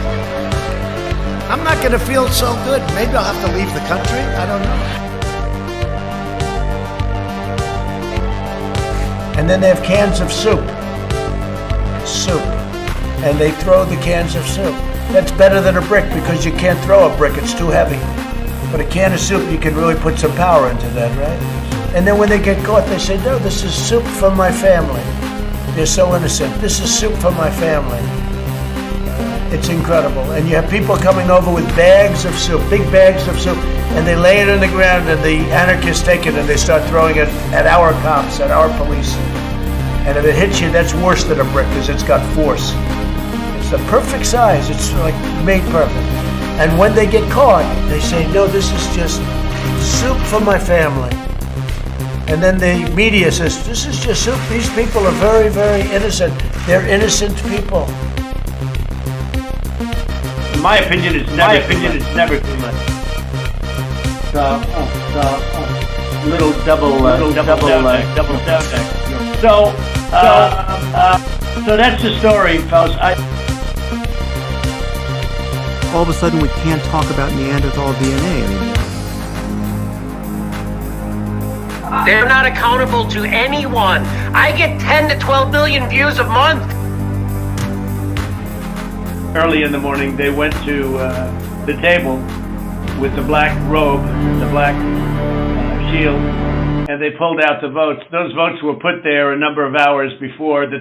I'm not going to feel so good. Maybe I'll have to leave the country. I don't know. And then they have cans of soup. And they throw the cans of soup. That's better than a brick because you can't throw a brick, it's too heavy. But a can of soup, you can really put some power into that, right? And then when they get caught, they say, no, this is soup from my family. They're so innocent. This is soup from my family. It's incredible. And you have people coming over with bags of soup, big bags of soup, and they lay it on the ground, and the anarchists take it and they start throwing it at our cops, at our police. And if it hits you, that's worse than a brick because it's got force. It's the perfect size. It's like made perfect. And when they get caught, they say, no, this is just soup for my family. And then the media says, this is just soup. These people are very, very innocent. They're innocent people. In my opinion, it's never too much. Little double down. So that's the story, fellas. All of a sudden, we can't talk about Neanderthal DNA anymore. They're not accountable to anyone. I get 10 to 12 million views a month. Early in the morning, they went to the table with the black robe, the black shield, and they pulled out the votes. Those votes were put there a number of hours before the